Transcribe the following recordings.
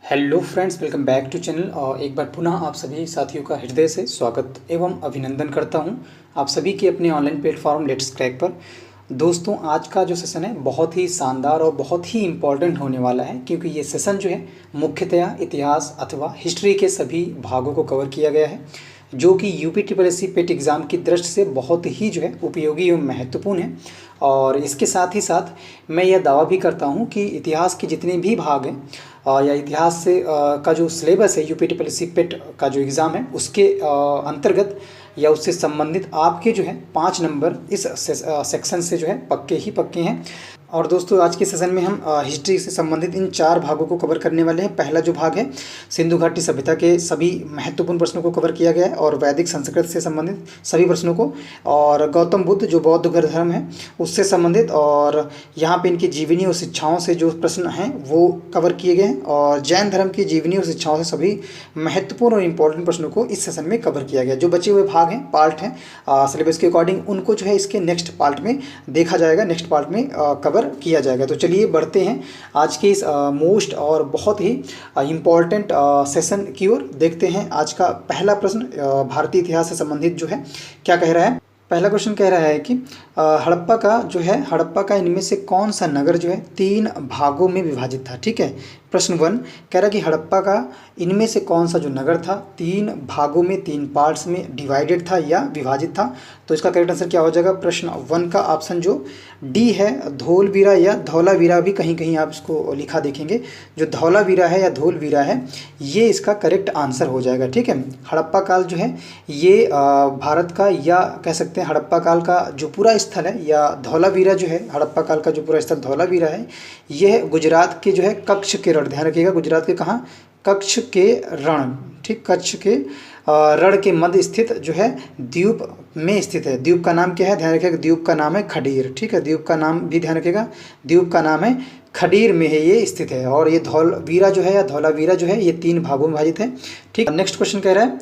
Hello friends, welcome back to channel. और एक बार पुनः आप सभी साथियों का हृदय से स्वागत एवं अभिनंदन करता हूं आप सभी के अपने ऑनलाइन प्लेटफॉर्म लेट्स क्रैक पर। दोस्तों, आज का जो सेशन है बहुत ही शानदार और बहुत ही इम्पॉर्टेंट होने वाला है, क्योंकि ये सेशन जो है मुख्यतया इतिहास अथवा हिस्ट्री के सभी भागों को कवर किया गया है, जो कि यूपी ट्रिपल एस सी पेट एग्ज़ाम की दृष्टि से बहुत ही जो है उपयोगी एवं महत्वपूर्ण है। और इसके साथ ही साथ मैं यह दावा भी करता हूं कि इतिहास के जितने भी भाग हैं या इतिहास से का जो सिलेबस है यूपी ट्रिपल एस सी पेट का जो एग्ज़ाम है उसके अंतर्गत या उससे संबंधित आपके जो है 5 नंबर इस सेक्शन से जो है पक्के ही पक्के हैं। और दोस्तों, आज के सेशन में हम हिस्ट्री से संबंधित इन 4 भागों को कवर करने वाले हैं। पहला जो भाग है सिंधु घाटी सभ्यता के सभी महत्वपूर्ण प्रश्नों को कवर किया गया है, और वैदिक संस्कृत से संबंधित सभी प्रश्नों को, और गौतम बुद्ध जो बौद्ध धर्म है उससे संबंधित, और यहाँ पे इनकी जीवनी और शिक्षाओं से जो प्रश्न हैं वो कवर किए गए हैं, और जैन धर्म की जीवनी और शिक्षाओं से सभी महत्वपूर्ण और इम्पोर्टेंट प्रश्नों को इस सेशन में कवर किया गया। जो बचे हुए भाग हैं, पार्ट हैं सिलेबस के अकॉर्डिंग, उनको जो है इसके नेक्स्ट पार्ट में देखा जाएगा, नेक्स्ट पार्ट में कवर किया जाएगा। तो चलिए बढ़ते हैं आज के इस मोस्ट और बहुत ही इम्पॉर्टेंट सेशन की ओर। देखते हैं आज का पहला प्रश्न भारतीय इतिहास से संबंधित जो है क्या कह रहा है। पहला क्वेश्चन कह रहा है कि हड़प्पा का इनमें से कौन सा नगर जो है 3 भागों में विभाजित था। ठीक है, प्रश्न 1 कह रहा है कि हड़प्पा का इनमें से कौन सा जो नगर था 3 भागों में 3 पार्ट्स में डिवाइडेड था या विभाजित था। तो इसका करेक्ट आंसर क्या हो जाएगा? प्रश्न 1 का ऑप्शन जो डी है, धौलवीरा या धौलावीरा भी कहीं कहीं आप इसको लिखा देखेंगे, जो धौलावीरा है या धौलवीरा है, ये इसका करेक्ट आंसर हो जाएगा। ठीक है, हड़प्पा काल जो है ये भारत का, या कह सकते हैं हड़प्पा काल का जो पूरा स्थल है, या धौलावीरा जो है, हड़प्पा काल का जो पूरा स्थल धौलावीरा है, यह गुजरात के जो है कच्छ के रण, ध्यान रखिएगा, गुजरात के कहाँ? कच्छ के रण। ठीक, कच्छ के रण के मध्य स्थित जो है द्वीप में स्थित है। द्वीप का नाम क्या है? ध्यान रखिएगा, द्वीप का नाम है खडीर। ठीक है, द्वीप का नाम भी ध्यान रखिएगा, द्वीप का नाम है खडीर में है ये स्थित है। और ये धौलवीरा जो है या धौलावीरा जो है ये 3 भागों में विभाजित है। ठीक, नेक्स्ट क्वेश्चन कह रहा है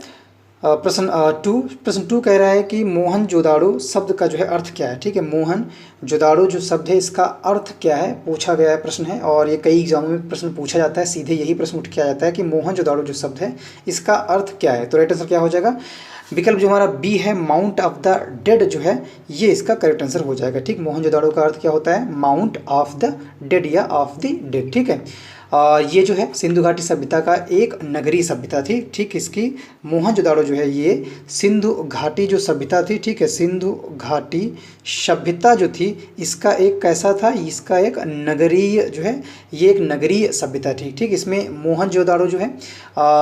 प्रश्न 2 कह रहा है कि मोहनजोदाड़ो शब्द का जो है अर्थ क्या है। ठीक है, मोहनजोदाड़ो जो शब्द है इसका अर्थ क्या है पूछा गया है प्रश्न है, और ये कई एग्जामों में प्रश्न पूछा जाता है, सीधे यही प्रश्न उठ के आ जाता है कि मोहनजोदाड़ो जो शब्द है इसका अर्थ क्या है। तो राइट आंसर क्या हो जाएगा? विकल्प जो हमारा बी है, माउंट ऑफ द डेड जो है ये इसका करेक्ट आंसर हो जाएगा। ठीक, मोहनजोदाड़ो का अर्थ क्या होता है? माउंट ऑफ द डेड या ऑफ द डेड। ठीक है, ये जो है सिंधु घाटी सभ्यता का एक नगरीय सभ्यता थी। ठीक, इसकी मोहनजोदाड़ो जो है ये सिंधु घाटी जो सभ्यता थी, ठीक है, सिंधु घाटी सभ्यता जो थी इसका एक कैसा था? इसका एक नगरीय जो है, ये एक नगरीय सभ्यता थी। ठीक, इसमें मोहनजोदाड़ो जो है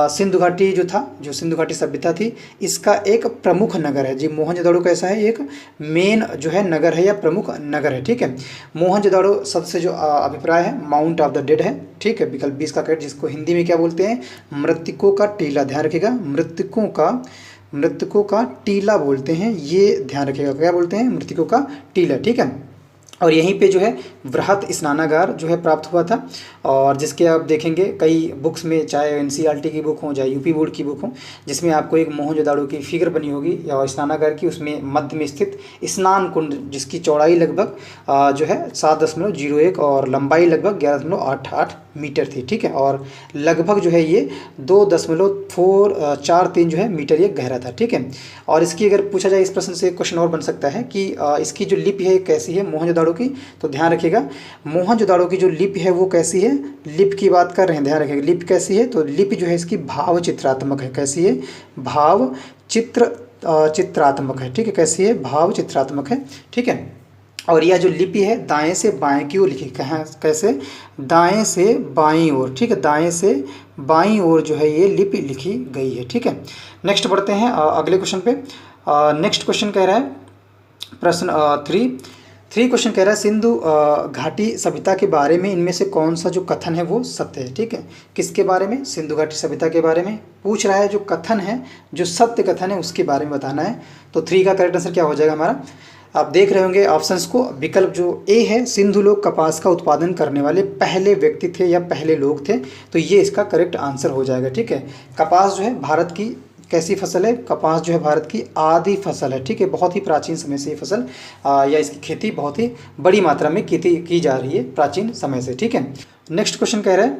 सिंधु घाटी जो था, जो सिंधु घाटी सभ्यता थी, इसका एक प्रमुख नगर है जी। मोहनजोदाड़ो कैसा है? एक मेन जो है नगर है या प्रमुख नगर है। ठीक है, मोहनजोदाड़ो शब्द से जो अभिप्राय है माउंट ऑफ द डेड है। ठीक है, विकल्प 20 का करेक्ट, जिसको हिंदी में क्या बोलते हैं? मृतकों का टीला। ध्यान रखिएगा, मृतकों का टीला बोलते हैं, ये ध्यान रखिएगा, क्या बोलते हैं? मृतकों का टीला। ठीक है, और यहीं पे जो है बृहत स्नानागार जो है प्राप्त हुआ था, और जिसके आप देखेंगे कई बुक्स में, चाहे एनसीईआरटी की बुक हो चाहे यूपी बोर्ड की बुक हो, जिसमें आपको एक मोहनजोदाड़ो की फिगर बनी होगी या स्नानागार की, उसमें मध्य में स्थित स्नान कुंड, जिसकी चौड़ाई लगभग जो है 7.01 और लंबाई लगभग 11.88 मीटर थी। ठीक है, और लगभग जो है ये 2.443 जो है मीटर ये गहरा था। ठीक है, और इसकी अगर पूछा जाए, इस प्रश्न से क्वेश्चन और बन सकता है कि इसकी जो लिपि है कैसी है मोहनजोदाड़ो की। तो ध्यान रखिएगा, मोहनजोदाड़ो की जो लिपि है वो कैसी है? लिपि की बात कर रहे हैं, ध्यान रखिएगा, लिपि कैसी है? तो लिपि जो है इसकी भाव चित्रात्मक है। कैसी है? भाव चित्रात्मक है। ठीक है, कैसी है? भाव चित्रात्मक है। ठीक है, और यह जो लिपि है दाएं से बाएं की ओर लिखी, कहाँ? कैसे? दाएं से बाईं ओर। ठीक है, दाएं से बाईं ओर जो है ये लिपि लिखी गई है। ठीक है, नेक्स्ट बढ़ते हैं अगले क्वेश्चन पे। नेक्स्ट क्वेश्चन कह रहा है प्रश्न 3 क्वेश्चन कह रहा है सिंधु घाटी सभ्यता के बारे में इनमें से कौन सा जो कथन है वो सत्य है। ठीक है, किसके बारे में? सिंधु घाटी सभ्यता के बारे में पूछ रहा है। जो कथन है, जो सत्य कथन है उसके बारे में बताना है। तो 3 का करेक्ट आंसर क्या हो जाएगा हमारा? आप देख रहे होंगे ऑप्शंस को। विकल्प जो ए है, सिंधु लोग कपास का उत्पादन करने वाले पहले व्यक्ति थे या पहले लोग थे, तो ये इसका करेक्ट आंसर हो जाएगा। ठीक है, कपास जो है भारत की कैसी फसल है? कपास जो है भारत की आदि फसल है। ठीक है, बहुत ही प्राचीन समय से ये फसल या इसकी खेती बहुत ही बड़ी मात्रा में की जा रही है प्राचीन समय से। ठीक है, नेक्स्ट क्वेश्चन कह रहा है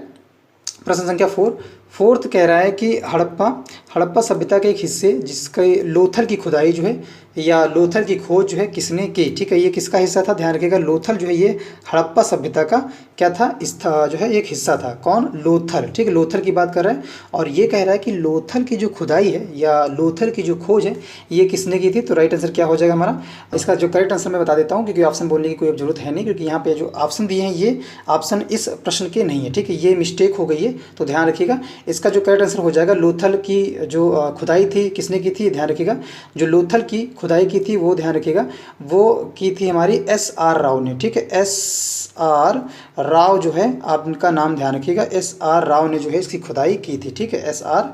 प्रश्न संख्या 4 कह रहा है कि हड़प्पा सभ्यता के एक हिस्से जिसके लोथल की खुदाई जो है या लोथल की खोज जो है किसने की, ठीक है। ये किसका हिस्सा था, ध्यान रखिएगा। लोथल जो है ये हड़प्पा सभ्यता का क्या था, जो है एक हिस्सा था। कौन, लोथल, ठीक है, लोथल की बात कर रहा है। और ये कह रहा है कि लोथल की जो खुदाई है या लोथल की जो खोज है ये किसने की थी। तो राइट आंसर क्या हो जाएगा हमारा, इसका जो करेक्ट आंसर मैं बता देता हूँ, क्योंकि ऑप्शन बोलने की कोई जरूरत है नहीं, क्योंकि यहाँ पे जो ऑप्शन दिए हैं ये ऑप्शन इस प्रश्न के नहीं है, ठीक है। ये मिस्टेक हो गई है, तो ध्यान रखिएगा। इसका जो करेक्ट आंसर हो जाएगा, लोथल की जो खुदाई थी किसने की थी, ध्यान रखिएगा। जो लोथल की खुदाई की थी वो, ध्यान रखिएगा, वो की थी हमारी SR राव ने, ठीक है। SR राव जो है, आप इनका नाम ध्यान रखिएगा, SR राव ने जो है इसकी खुदाई की थी, ठीक है। SR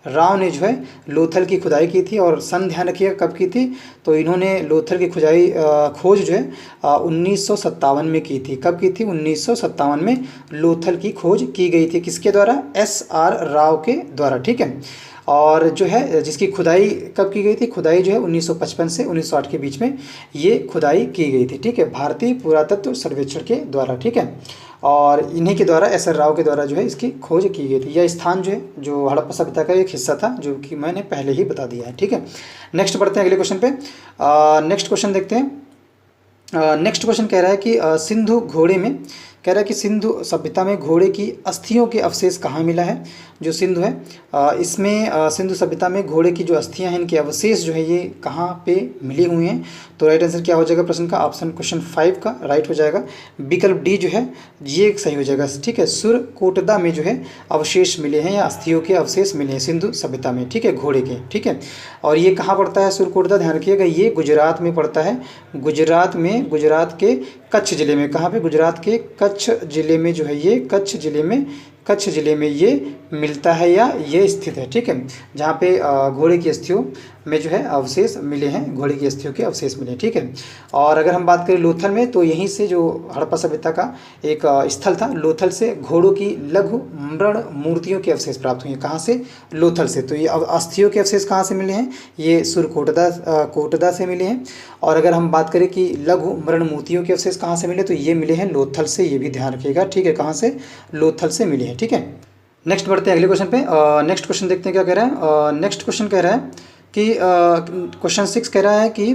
राव ने जो है लोथल की खुदाई की थी। और सन ध्यान रखिएगा कब की थी, तो इन्होंने लोथल की खोज जो है 1957 में की थी। कब की थी, 1957 में लोथल की खोज की गई थी। किसके द्वारा, SR राव के द्वारा, ठीक है। और जो है जिसकी खुदाई कब की गई थी, खुदाई जो है 1955 से 1960 के बीच में ये खुदाई की गई थी, ठीक है, भारतीय पुरातत्व सर्वेक्षण के द्वारा, ठीक है। और इन्हीं के द्वारा SR राव के द्वारा जो है इसकी खोज की गई थी। यह स्थान जो है जो हड़प्पा सभ्यता का एक हिस्सा था, जो कि मैंने पहले ही बता दिया है, ठीक है। नेक्स्ट बढ़ते हैं अगले क्वेश्चन पे। नेक्स्ट क्वेश्चन देखते हैं। नेक्स्ट क्वेश्चन कह रहा है कि सिंधु घोड़े में, कह रहा है कि सिंधु सभ्यता में घोड़े की अस्थियों के अवशेष कहाँ मिला है। जो सिंधु है इसमें सिंधु सभ्यता में घोड़े की जो अस्थियां हैं इनके अवशेष जो है ये कहाँ पे मिले हुए हैं। तो राइट आंसर क्या हो जाएगा प्रश्न का, ऑप्शन क्वेश्चन 5 का राइट हो जाएगा। विकल्प डी जो है ये सही हो जाएगा, ठीक है। सुरकोटदा में जो है अवशेष मिले हैं या अस्थियों के अवशेष मिले हैं सिंधु सभ्यता में, ठीक है, घोड़े के, ठीक है। और ये कहाँ पड़ता है सुरकोटदा, ध्यान रखिएगा, ये गुजरात में पड़ता है। गुजरात में, गुजरात के कच्छ जिले में, कहाँ पे, गुजरात के कच्छ जिले में जो है ये, कच्छ जिले में ये मिलता है या ये स्थित है, ठीक है। जहाँ पे घोड़े की अस्थियों में जो है अवशेष मिले हैं, घोड़े की अस्थियों के अवशेष मिले हैं, ठीक है। और अगर हम बात करें लोथल में, तो यहीं से जो हड़प्पा सभ्यता का एक स्थल था, लोथल से घोड़ों की लघु मृण मूर्तियों के अवशेष प्राप्त हुए हैं। कहाँ से, लोथल से। तो ये अस्थियों के अवशेष कहाँ से मिले हैं, ये सुरकोटदा से मिले हैं। और अगर हम बात करें कि लघु मृण मूर्तियों के अवशेष कहाँ से मिले, तो ये मिले हैं लोथल से, ये भी ध्यान रखिएगा, ठीक है। कहाँ से, लोथल से मिले हैं, ठीक है। नेक्स्ट बढ़ते हैं अगले क्वेश्चन पे। नेक्स्ट क्वेश्चन देखते हैं क्या कह रहा है। नेक्स्ट क्वेश्चन कह रहा है कि क्वेश्चन 6 कह रहा है कि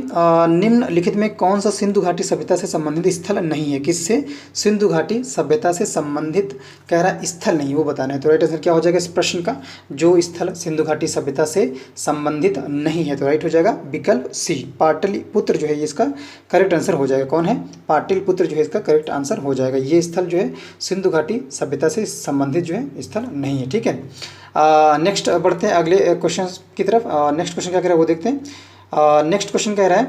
निम्नलिखित में कौन सा सिंधु घाटी सभ्यता से संबंधित स्थल नहीं है। किससे, सिंधु घाटी सभ्यता से संबंधित कह रहा है स्थल नहीं, वो बताना है। तो राइट आंसर क्या हो जाएगा इस प्रश्न का, जो स्थल सिंधु घाटी सभ्यता से संबंधित नहीं है। तो राइट हो जाएगा विकल्प सी, पाटलिपुत्र जो है ये इसका करेक्ट आंसर हो जाएगा। कौन है, पाटलिपुत्र जो है इसका करेक्ट आंसर हो जाएगा। ये स्थल जो है सिंधु घाटी सभ्यता से संबंधित जो है स्थल नहीं है, ठीक है। नेक्स्ट बढ़ते हैं अगले क्वेश्चन की तरफ। नेक्स्ट क्वेश्चन क्या कह रहा है वो देखते हैं। नेक्स्ट क्वेश्चन कह रहा है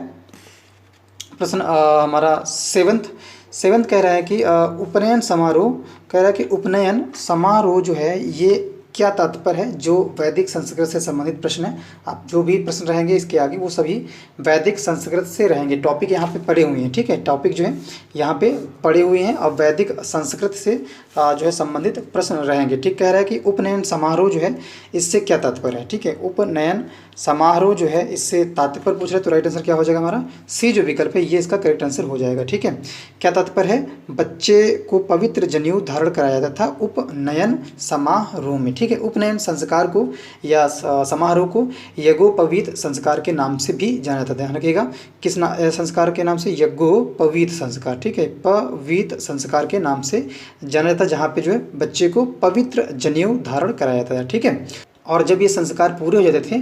प्रश्न हमारा सेवंथ कह रहा है कि उपनयन समारोह, कह रहा है कि उपनयन समारोह जो है ये क्या तात्पर्य है। जो वैदिक संस्कृत से संबंधित प्रश्न है, आप जो भी प्रश्न रहेंगे इसके आगे वो सभी वैदिक संस्कृत से रहेंगे। टॉपिक यहाँ पे पढ़े हुए हैं, ठीक है, टॉपिक जो है यहाँ पे पढ़े हुए हैं और वैदिक संस्कृत से जो है संबंधित प्रश्न रहेंगे, ठीक। कह रहा है कि उपनयन समारोह जो है इससे क्या तात्पर्य है, ठीक है। उपनयन समारोह जो है इससे तात्पर्य पूछ रहे हैं। तो राइट आंसर क्या हो जाएगा हमारा, सी जो विकल्प है ये इसका करेक्ट आंसर हो जाएगा, ठीक है। क्या तात्पर्य है, बच्चे को पवित्र जनेऊ धारण कराया जाता था उपनयन समारोह में, ठीक है। उपनयन संस्कार को या समारोह को यज्ञोपवीत संस्कार के नाम से भी जाना जाता है। ध्यान रखिएगा किस संस्कार के नाम से, यज्ञोपवीत संस्कार, ठीक है, पवीत संस्कार के नाम से जाना जाता है, जहाँ पे जो है बच्चे को पवित्र जनेऊ धारण कराया जाता है, ठीक है। और जब ये संस्कार पूरे हो जाते थे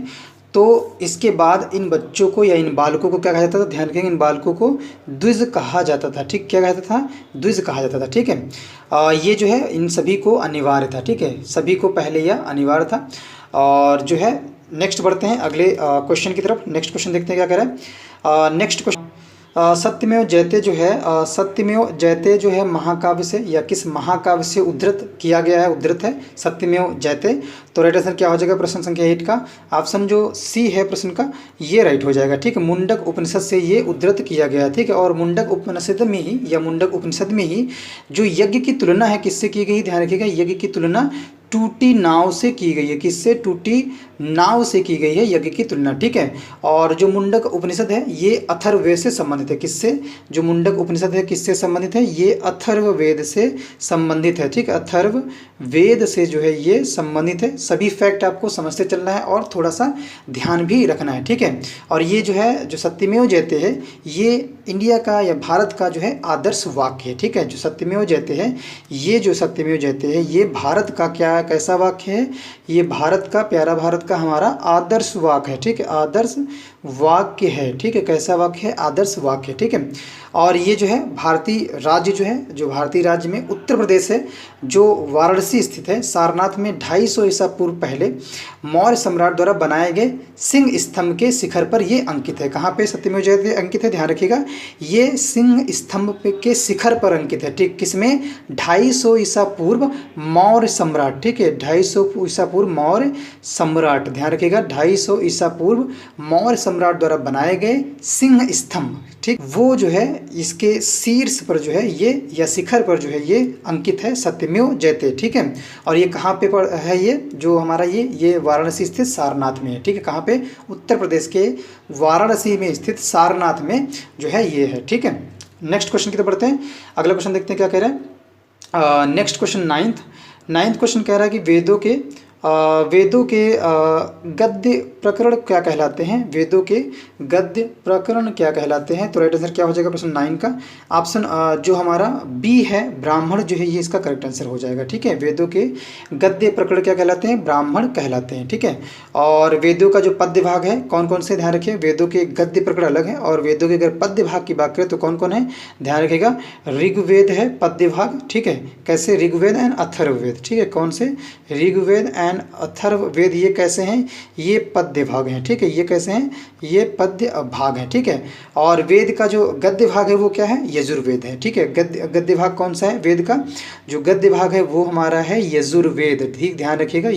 तो इसके बाद इन बच्चों को या इन बालकों को क्या कहा जाता था, ध्यान रखेंगे, इन बालकों को द्विज कहा जाता था, ठीक। क्या कहता था, द्विज कहा जाता था, ठीक है। ये जो है इन सभी को अनिवार्य था, ठीक है, सभी को पहले यह अनिवार्य था। और जो है नेक्स्ट बढ़ते हैं अगले क्वेश्चन की तरफ। नेक्स्ट क्वेश्चन देखते हैं क्या कह रहा है। नेक्स्ट क्वेश्चन सत्यमेव जयते जो है, सत्यमेव जयते जो है महाकाव्य से या किस महाकाव्य से उद्धृत किया गया है, उद्धृत है सत्यमेव जयते। तो राइट आंसर क्या हो जाएगा प्रश्न संख्या 8 का, ऑप्शन जो सी है प्रश्न का ये राइट हो जाएगा, ठीक है। मुंडक उपनिषद से ये उद्धृत किया गया है, ठीक है। और मुंडक उपनिषद में ही या मुंडक उपनिषद में ही जो यज्ञ की तुलना है किससे की गई, ध्यान रखिएगा, यज्ञ की तुलना टूटी नाव से की गई है। किससे? टूटी नाव से की गई है यज्ञ की तुलना, ठीक है। और जो मुंडक उपनिषद है ये अथर्ववेद से संबंधित है। किससे? जो मुंडक उपनिषद है किससे संबंधित है? ये अथर्ववेद से संबंधित है, ठीक है। अथर्ववेद से जो है ये संबंधित है। सभी फैक्ट आपको समझते चलना है और थोड़ा सा ध्यान भी रखना है, ठीक है। और ये जो है जो सत्यमेव जयते है ये इंडिया का या भारत का जो है आदर्श वाक्य है, ठीक है। जो सत्यमेव जयते है ये जो सत्यमेव जयते है ये भारत का क्या कैसा वाक्य है? ये भारत का, प्यारा भारत का हमारा आदर्श वाक्य है, ठीक है। आदर्श वाक्य है, ठीक है। कैसा वाक्य है? आदर्श वाक्य, ठीक है। और ये जो है भारतीय राज्य जो है, जो भारतीय राज्य में उत्तर प्रदेश है, जो वाराणसी स्थित है, सारनाथ में 250 ईसा पूर्व पहले मौर्य सम्राट द्वारा बनाए गए सिंह स्तंभ के शिखर पर ये अंकित है। कहाँ पे सत्यमेव जयते अंकित है? ध्यान रखिएगा, ये सिंह स्तंभ के शिखर पर अंकित है, ठीक। किसमें? 250 ईसा पूर्व मौर्य सम्राट, ठीक है। 250 ईसा पूर्व मौर्य सम्राट, ध्यान रखिएगा, 250 ईसा पूर्व मौर्य सम्राट द्वारा बनाए गए सिंह स्तंभ, ठीक, वो जो है इसके शीर्ष पर जो है ये या शिखर पर जो है ये अंकित है सत्यमेव जयते, ठीक है। और ये कहाँ पे है? ये जो हमारा ये वाराणसी स्थित सारनाथ में है, ठीक है। कहाँ पे? उत्तर प्रदेश के वाराणसी में स्थित सारनाथ में जो है ये है, ठीक है। नेक्स्ट क्वेश्चन की तरफ बढ़ते हैं। अगला क्वेश्चन देखते हैं क्या कह रहे हैं। नेक्स्ट क्वेश्चन नाइन्थ क्वेश्चन कह रहा है कि वेदों के गद्य प्रकरण क्या कहलाते हैं? वेदों के गद्य प्रकरण क्या कहलाते हैं? तो राइट आंसर क्या हो जाएगा प्रश्न 9 का? ऑप्शन जो हमारा बी है, ब्राह्मण जो है ये इसका करेक्ट आंसर हो जाएगा, ठीक है। वेदों के गद्य प्रकरण क्या कहलाते हैं? ब्राह्मण कहलाते हैं, ठीक है। और वेदों का जो पद्य भाग है कौन कौन से? ध्यान रखिए, वेदों के गद्य प्रकरण अलग है और वेदों के अगर पद्य भाग की बात करें तो कौन कौन है? ध्यान रखिएगा, ऋग्वेद है पद्य भाग, ठीक है। कैसे? ऋग्वेद एंड अथर्ववेद, ठीक है। कौन से? ऋग्वेद एंड अथर्ववेद, ये कैसे हैं? ये पद्य भाग हैं, ठीक है। ये कैसे हैं? ये पद्य भाग हैं, ठीक है। और वेद का जो गद्य भाग है वो क्या है? यजुर्वेद है, ठीक है। गद्य भाग कौन सा है? वेद का जो गद्य भाग है वो हमारा है यजुर्वेद, ठीक, ध्यान रखिएगा,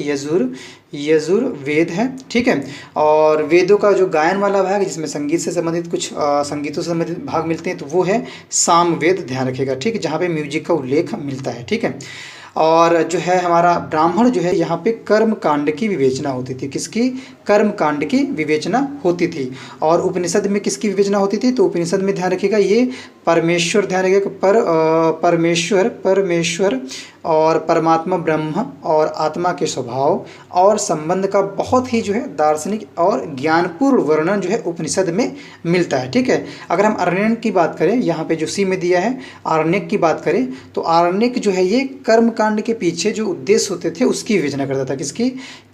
यजुर्वेद है, ठीक है। और वेदों का जो गायन वाला भाग है जिसमें संगीत से संबंधित कुछ संगीतों से संबंधित भाग मिलते हैं तो वो है सामवेद, ध्यान रखिएगा, ठीक, जहाँ पे म्यूजिक का उल्लेख मिलता है, ठीक है। और जो है हमारा ब्राह्मण जो है यहाँ पे कर्म कांड की विवेचना होती थी। किसकी? कर्म कांड की विवेचना होती थी। और उपनिषद में किसकी विवेचना होती थी? तो उपनिषद में ध्यान रखिएगा ये परमेश्वर, ध्यान रखिएगा, परमेश्वर और परमात्मा ब्रह्म और आत्मा के स्वभाव और संबंध का बहुत ही जो है दार्शनिक और ज्ञानपूर्ण वर्णन जो है उपनिषद में मिलता है, ठीक है। अगर हम आरण्यक की बात करें, यहाँ पे जो सी में दिया है आरण्यक की बात करें तो आरण्यक जो है ये कर्म कांड के पीछे जो उद्देश्य होते थे उसकी विवेचना करता था। किसकी?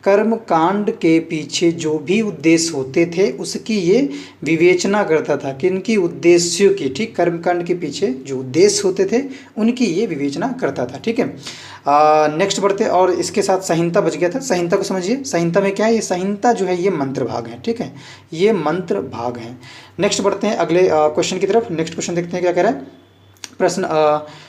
कर्म कांड के पीछे जो भी उद्देश्य होते थे उसकी ये विवेचना करता था। किनकी? उद्देश्यों की, ठीक। कर्म कांड के पीछे जो उद्देश्य होते थे उनकी ये विवेचना करता था, ठीक है। नेक्स्ट बढ़ते, और इसके साथ संहिता बच गया था। संहिता को समझिए, संहिता में क्या है? ये संहिता जो है ये मंत्र भाग है, ठीक है, ये मंत्र भाग है। नेक्स्ट बढ़ते हैं अगले क्वेश्चन की तरफ। नेक्स्ट क्वेश्चन देखते हैं क्या कह रहा है। प्रश्न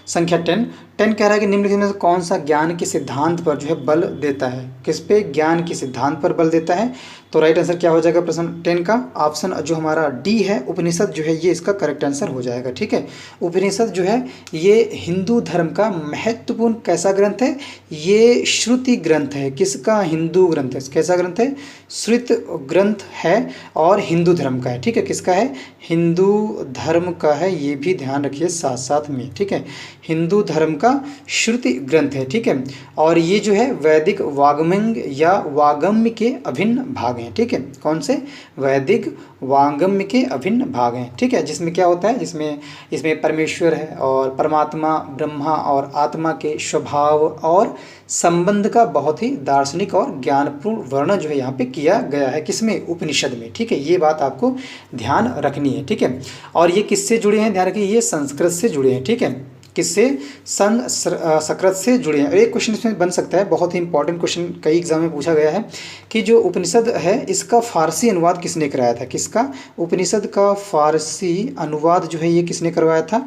संख्या 10 कह रहा है कि निम्नलिखित में से कौन सा ज्ञान के सिद्धांत पर जो है बल देता है? किस पे? ज्ञान के सिद्धांत पर बल देता है। तो राइट आंसर क्या हो जाएगा प्रश्न 10 का? ऑप्शन जो हमारा डी है, उपनिषद जो है ये इसका करेक्ट आंसर हो जाएगा, ठीक है। उपनिषद जो है ये हिंदू धर्म का महत्वपूर्ण कैसा ग्रंथ है? ये श्रुति ग्रंथ है। किसका? हिंदू ग्रंथ है। कैसा ग्रंथ है? श्रुत ग्रंथ है और हिंदू धर्म का है, ठीक है। किसका है? हिंदू धर्म का है, ये भी ध्यान रखिए साथ साथ में, ठीक है। हिंदू धर्म का श्रुति ग्रंथ है, ठीक है। और ये जो है वैदिक वाग्मय या वागम्य के अभिन्न भाग हैं, ठीक है। कौन से? वैदिक वाग्मय के अभिन्न भाग हैं, ठीक है। जिसमें क्या होता है? जिसमें इसमें परमेश्वर है और परमात्मा ब्रह्मा और आत्मा के स्वभाव और संबंध का बहुत ही दार्शनिक और ज्ञानपूर्ण वर्णन जो है यहाँ पे किया गया है। किसमें? उपनिषद में, ठीक है। ये बात आपको ध्यान रखनी है, ठीक है। और ये किससे जुड़े हैं? ध्यान रखिए, ये संस्कृत से जुड़े हैं, ठीक है। किससे? संस्कृत से जुड़े हैं। एक क्वेश्चन इसमें बन सकता है, बहुत ही इंपॉर्टेंट क्वेश्चन कई एग्जाम में पूछा गया है कि जो उपनिषद है इसका फारसी अनुवाद किसने कराया था? किसका? उपनिषद का फारसी अनुवाद जो है ये किसने करवाया था?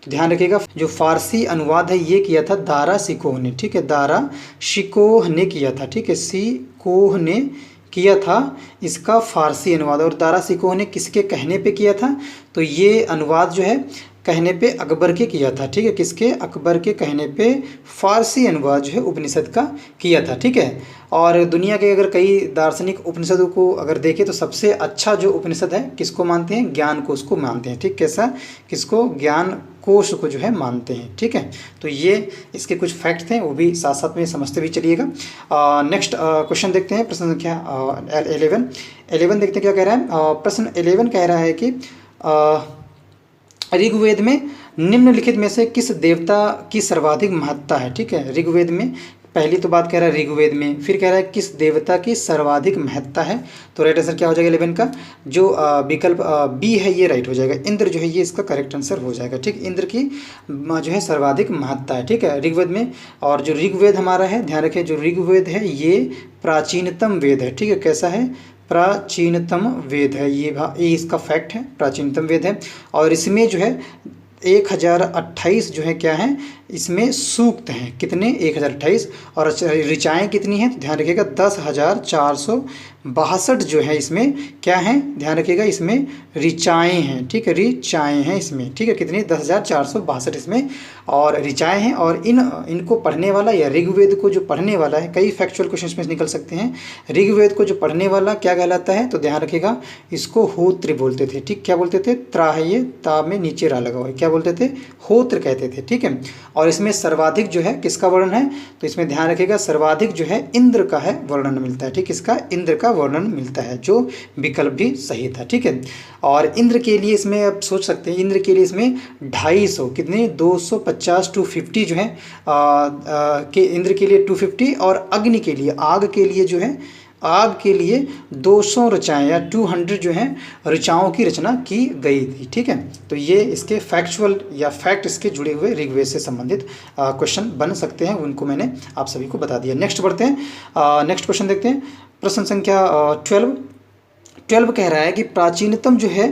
तो ध्यान रखिएगा, जो फारसी अनुवाद है ये किया था दारा शिकोह ने, ठीक है। दारा शिकोह ने किया था, ठीक है। शिकोह ने किया था इसका फारसी अनुवाद। और दारा शिकोह ने किसके कहने पे किया था? तो ये अनुवाद जो है कहने पे अकबर के किया था, ठीक है, किसके, अकबर के कहने पे फारसी अनुवाद जो है उपनिषद का किया था, ठीक है। और दुनिया के अगर कई दार्शनिक उपनिषदों को अगर देखें तो सबसे अच्छा जो उपनिषद है किसको मानते हैं, ज्ञान कोश को मानते हैं, ठीक, कैसा, किसको, ज्ञान कोश को जो है मानते हैं, ठीक है। तो ये इसके कुछ फैक्ट थे, वो भी साथ साथ में समझते भी चलिएगा। नेक्स्ट क्वेश्चन देखते हैं, प्रश्न संख्या 11 देखते हैं क्या कह रहा है। प्रश्न 11 कह रहा है कि ऋग्वेद में निम्नलिखित में से किस देवता की सर्वाधिक महत्ता है, ठीक है। ऋग्वेद में पहली तो बात कह रहा है ऋग्वेद में, फिर कह रहा है किस देवता की सर्वाधिक महत्ता है। तो राइट आंसर क्या हो जाएगा 11 का, जो विकल्प बी है ये राइट हो जाएगा, इंद्र जो है ये इसका करेक्ट आंसर हो जाएगा, ठीक। इंद्र की जो है सर्वाधिक महत्ता है, ठीक है, ऋग्वेद में। और जो ऋग्वेद हमारा है, ध्यान रखें, जो ऋग्वेद है ये प्राचीनतम वेद है, ठीक है, कैसा है, प्राचीनतम वेद है, ये इसका फैक्ट है, प्राचीनतम वेद है। और इसमें जो है 1028 जो है क्या है, इसमें सूक्त हैं, कितने, 1028। और ऋचाएँ कितनी हैं, तो ध्यान रखिएगा 10,462 जो है इसमें क्या है, ध्यान रखिएगा इसमें ऋचाएँ हैं, ठीक है, ऋचाएँ हैं इसमें, ठीक है, कितनी, 10,462 इसमें और ऋचाएँ हैं। और इनको पढ़ने वाला या ऋग्वेद को जो पढ़ने वाला है, कई फैक्चुअल क्वेश्चन में निकल सकते हैं, ऋग्वेद को जो पढ़ने वाला क्या कहलाता है, तो ध्यान रखिएगा इसको होत्र बोलते थे, ठीक, क्या बोलते थे, त्रा है ये, ता में नीचे रा लगा हुआ है, क्या बोलते थे, होत्र कहते थे, ठीक है। और इसमें सर्वाधिक जो है किसका वर्णन है, तो इसमें ध्यान रखिएगा सर्वाधिक जो है इंद्र का है वर्णन मिलता है, ठीक, इसका इंद्र का वर्णन मिलता है, जो विकल्प भी सही था, ठीक है। और इंद्र के लिए इसमें आप सोच सकते हैं, इंद्र के लिए इसमें 250 कितने, 250 250 जो है के इंद्र के लिए 250 और अग्नि के लिए, आग के लिए जो है, आग के लिए 200 ऋचाएँ या 200 जो हैं ऋचाओं की रचना की गई थी, ठीक है। तो ये इसके फैक्चुअल या फैक्ट इसके जुड़े हुए ऋग्वेद से संबंधित क्वेश्चन बन सकते हैं, उनको मैंने आप सभी को बता दिया। नेक्स्ट बढ़ते हैं, नेक्स्ट क्वेश्चन देखते हैं, प्रश्न संख्या 12 कह रहा है कि प्राचीनतम जो है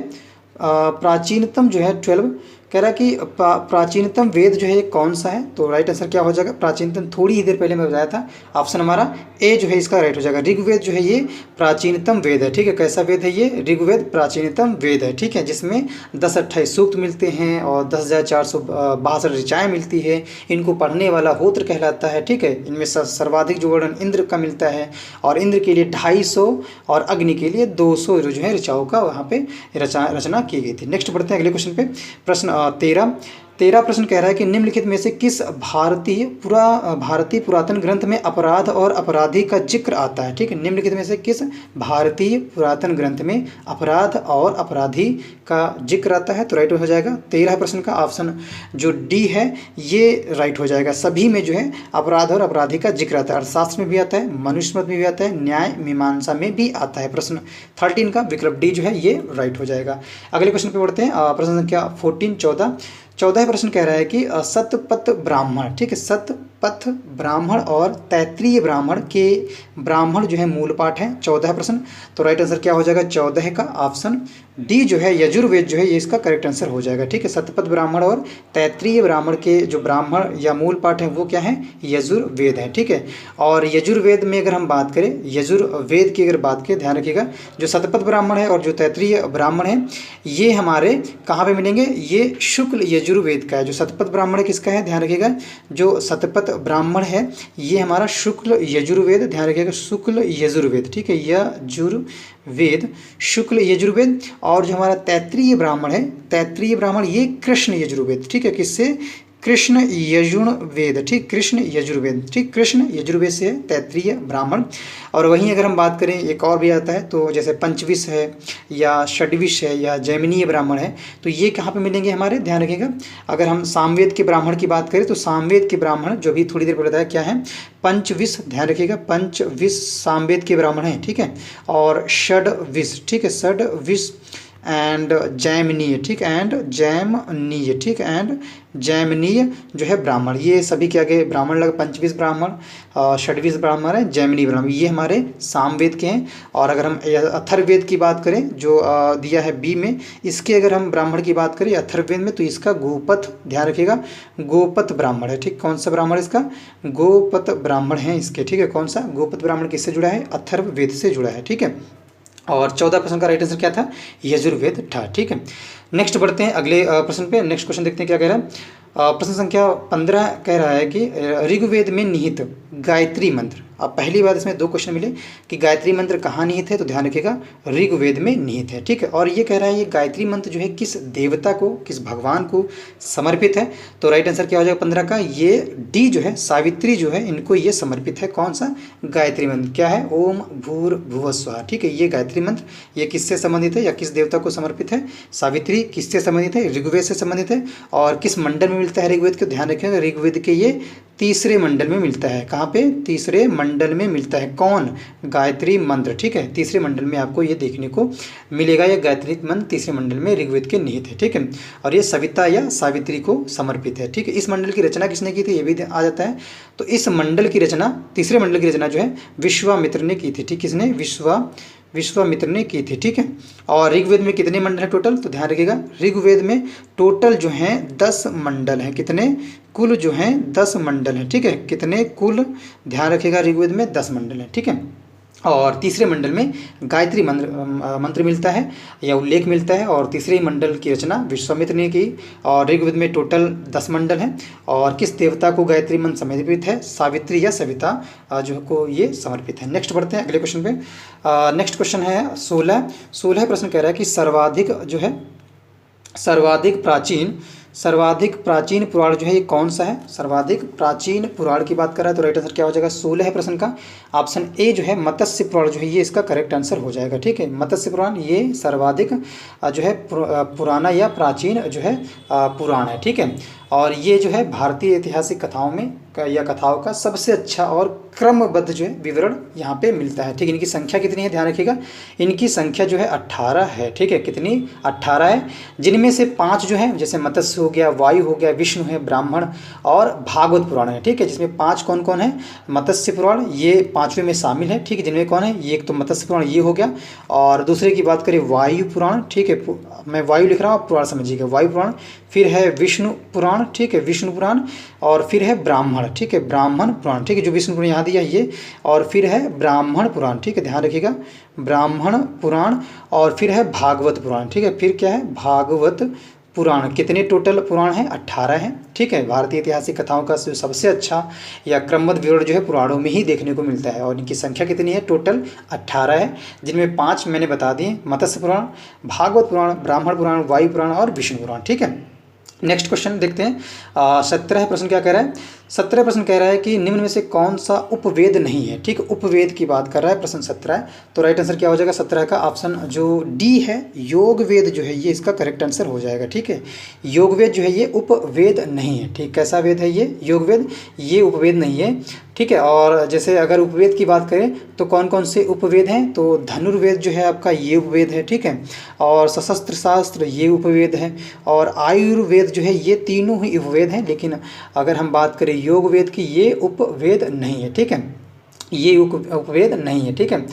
12 कह रहा है कि प्राचीनतम वेद जो है कौन सा है, तो राइट आंसर क्या हो जाएगा, प्राचीनतम थोड़ी ही देर पहले मैं बताया था, ऑप्शन हमारा ए जो है इसका राइट हो जाएगा। ऋग्वेद जो है ये प्राचीनतम वेद है, ठीक है, कैसा वेद है ये, ऋग्वेद प्राचीनतम वेद है, ठीक है, जिसमें 1028 सूक्त मिलते हैं और 10,462 ऋचाएँ मिलती है। इनको पढ़ने वाला होत्र कहलाता है, ठीक है। इनमें सर्वाधिक जो वर्णन इंद्र का मिलता है और इंद्र के लिए 250 और अग्नि के लिए 200 जो है ऋचाओं का वहाँ पे रचना की गई थी। नेक्स्ट बढ़ते हैं अगले क्वेश्चन पे, प्रश्न 13 प्रश्न कह रहा है कि निम्नलिखित में से किस भारतीय पुरातन ग्रंथ में अपराध और अपराधी का जिक्र आता है, ठीक है। निम्नलिखित में से किस भारतीय पुरातन ग्रंथ में अपराध और अपराधी का जिक्र आता है, तो राइट हो जाएगा 13 प्रश्न का ऑप्शन जो डी है ये राइट हो जाएगा। सभी में जो है अपराध और अपराधी का जिक्र आता है, अर्थशास्त्र में भी आता है, मनुस्मृति में भी आता है, न्याय मीमांसा में भी आता है। प्रश्न 13 का विकल्प डी जो है ये राइट हो जाएगा। अगले क्वेश्चन पे बढ़ते हैं, प्रश्न संख्या 14 प्रश्न कह रहा है कि सतपथ ब्राह्मण, ठीक है, सतपथ ब्राह्मण और तैत्रीय ब्राह्मण के ब्राह्मण जो है मूल पाठ है। 14 प्रश्न, तो राइट आंसर क्या हो जाएगा 14 का ऑप्शन डी जो है यजुर्वेद जो है ये इसका करेक्ट आंसर हो जाएगा, ठीक है। सतपथ ब्राह्मण और तैत्रीय ब्राह्मण के जो ब्राह्मण या मूल पाठ है वो क्या है, यजुर्वेद है, ठीक है। और यजुर्वेद में अगर हम बात करें, यजुर्वेद की अगर बात करें, ध्यान रखिएगा जो सतपथ ब्राह्मण है और जो तैत्रीय ब्राह्मण है ये हमारे कहाँ पे मिलेंगे, ये शुक्ल यजुर्वेद का है। जो सतपथ ब्राह्मण है किसका है, ध्यान रखिएगा जो सतपथ ब्राह्मण है ये हमारा शुक्ल यजुर्वेद, ध्यान रखिएगा शुक्ल यजुर्वेद, ठीक है, यजुर्वेद शुक्ल यजुर्वेद। और जो हमारा तैत्रीय ब्राह्मण है, तैत्रीय ब्राह्मण ये कृष्ण यजुर्वेद, ठीक है, किससे, कृष्ण यजुर्वेद, ठीक, कृष्ण यजुर्वेद, ठीक, कृष्ण यजुर्वेद से है तैत्रीय ब्राह्मण। और वहीं अगर हम बात करें एक और भी आता है, तो जैसे पंचविश है या षड्विश है या जैमिनीय ब्राह्मण है, तो ये कहाँ पे मिलेंगे हमारे, ध्यान रखिएगा। अगर हम सामवेद के ब्राह्मण की बात करें तो सामवेद के ब्राह्मण जो भी थोड़ी देर पहले बताया क्या है, पंचविश, ध्यान रखिएगा पंचविश सामवेद के ब्राह्मण हैं, ठीक है। और षड्विश, ठीक है, षड्विश एंड जैमिनीय, ठीक, एंड जैमनीय, ठीक, एंड जैमिनीय जो है ब्राह्मण, ये सभी क्या के ब्राह्मण लगे, पंचविश ब्राह्मण, षड्विश ब्राह्मण है, जैमिनी ब्राह्मण, ये हमारे सामवेद के हैं। और अगर हम अथर्ववेद की बात करें जो दिया है बी में, इसके अगर हम ब्राह्मण की बात करें अथर्ववेद में, तो इसका गोपथ, ध्यान रखिएगा गोपथ ब्राह्मण है, ठीक, कौन सा ब्राह्मण इसका, गोपथ ब्राह्मण है इसके, ठीक है, कौन सा गोपथ ब्राह्मण किससे जुड़ा है, अथर्ववेद से जुड़ा है, ठीक है। और 14 प्रश्न का राइट आंसर क्या था, यजुर्वेद था। ठीक है, नेक्स्ट बढ़ते हैं अगले प्रश्न पे। नेक्स्ट क्वेश्चन देखते हैं क्या कह रहा है। प्रश्न संख्या 15 कह रहा है कि ऋग्वेद में निहित गायत्री मंत्र। अब पहली बार इसमें दो क्वेश्चन मिले कि गायत्री मंत्र कहाँ निहित है, तो ध्यान रखिएगा ऋग्वेद में निहित है। ठीक है, और ये कह रहा है ये गायत्री मंत्र जो है किस देवता को, किस भगवान को समर्पित है, तो राइट आंसर क्या हो जाएगा 15 का, ये डी जो है सावित्री जो है इनको ये समर्पित है। कौन सा गायत्री मंत्र क्या है, ओम भूर भुवः स्वः। ठीक है, ये गायत्री मंत्र ये किससे संबंधित है या किस देवता को समर्पित है, सावित्री। किससे संबंधित है, ऋग्वेद से संबंधित है। और किस मंडल में मिलता है ऋग्वेद के, ध्यान रखिएगा ऋग्वेद के ये तीसरे मंडल में मिलता है। कहाँ पे, तीसरे मंडल में मिलता है। कौन, गायत्री मंत्र। ठीक है, तीसरे मंडल में आपको ये देखने को मिलेगा, ये गायत्री मंत्र तीसरे मंडल में ऋग्वेद के निहित है। ठीक है, और ये सविता या सावित्री को समर्पित है। ठीक है, इस मंडल की रचना किसने की थी ये भी आ जाता है। तो इस मंडल की रचना, तीसरे मंडल की रचना जो है विश्वामित्र ने की थी। ठीक, किसने, विश्वामित्र ने की थी। ठीक है, और ऋग्वेद में कितने मंडल हैं टोटल, तो ध्यान रखिएगा ऋग्वेद में टोटल जो हैं 10 मंडल हैं। कितने, कुल जो हैं 10 मंडल हैं। ठीक है, कितने, कुल ध्यान रखिएगा ऋग्वेद में 10 मंडल हैं। ठीक है, और तीसरे मंडल में गायत्री मंत्र मिलता है या उल्लेख मिलता है, और तीसरे मंडल की रचना विश्वामित्र ने की। और ऋग्वेद में टोटल 10 मंडल हैं। और किस देवता को गायत्री मंत्र समर्पित है, सावित्री या सविता जो को ये समर्पित है। नेक्स्ट बढ़ते हैं अगले क्वेश्चन पे। नेक्स्ट क्वेश्चन है 16 प्रश्न कह रहा है कि सर्वाधिक प्राचीन पुराण जो है ये कौन सा है, सर्वाधिक प्राचीन पुराण की बात कर रहा है। तो राइट आंसर क्या हो जाएगा 16 प्रश्न का ऑप्शन ए जो है मत्स्य पुराण जो है ये इसका करेक्ट आंसर हो जाएगा। ठीक है, मत्स्य पुराण ये सर्वाधिक जो है पुराना या प्राचीन जो है पुराण है। ठीक है, और ये जो है भारतीय ऐतिहासिक कथाओं में या कथाओं का सबसे अच्छा और क्रमबद्ध जो है विवरण यहाँ पे मिलता है। ठीक, इनकी संख्या कितनी है, ध्यान रखिएगा इनकी संख्या जो है 18 है। ठीक है, कितनी, 18 है, जिनमें से 5 जो है जैसे मत्स्य हो गया, वायु हो गया, विष्णु है, ब्राह्मण और भागवत पुराण है। ठीक है, जिसमें 5 कौन कौन है, मत्स्य पुराण ये 5वें में शामिल है। ठीक है, जिनमें कौन है, ये एक तो मत्स्य पुराण ये हो गया, और दूसरे की बात करें वायु पुराण। ठीक है, मैं वायु लिख रहा हूँ, पुराण समझिएगा, वायु पुराण, फिर है विष्णु पुराण। ठीक है, विष्णु पुराण, और फिर है ब्राह्मण। ठीक है, ब्राह्मण पुराण। ठीक है, जो विष्णु पुराण यहाँ दिया ये, और फिर है ब्राह्मण पुराण। ठीक है, ध्यान रखिएगा ब्राह्मण पुराण, और फिर है भागवत पुराण। ठीक है, फिर क्या है, भागवत पुराण। कितने टोटल पुराण हैं, 18 हैं। ठीक है, भारतीय ऐतिहासिक कथाओं का जो सबसे अच्छा या क्रमबद्ध विवरण जो है पुराणों में ही देखने को मिलता है, और इनकी संख्या कितनी है, टोटल 18 है, जिनमें 5 मैंने बता दिए, मत्स्य पुराण, भागवत पुराण, ब्राह्मण पुराण, वायु पुराण और विष्णु पुराण। ठीक है, नेक्स्ट क्वेश्चन देखते हैं। 17 प्रश्न क्या कह रहा है, 17 प्रश्न कह रहा है कि निम्न में से कौन सा उपवेद नहीं है। ठीक, उपवेद की बात कर रहा है प्रश्न 17 है। तो राइट आंसर क्या हो जाएगा 17 का ऑप्शन जो डी है, योग वेद जो है ये इसका करेक्ट आंसर हो जाएगा। ठीक है, योग वेद जो है ये उपवेद नहीं है। ठीक, कैसा वेद है ये, योग वेद, ये उपवेद नहीं है। ठीक है, और जैसे अगर उपवेद की बात करें तो कौन कौन से उपवेद हैं, तो धनुर्वेद जो है आपका ये उपवेद है। ठीक है, और सशस्त्र शास्त्र ये उपवेद है, और आयुर्वेद जो है ये तीनों ही उपवेद हैं। लेकिन अगर हम बात करें योग वेद की, ये उपवेद नहीं है। ठीक है, ये उपवेद नहीं है। ठीक है,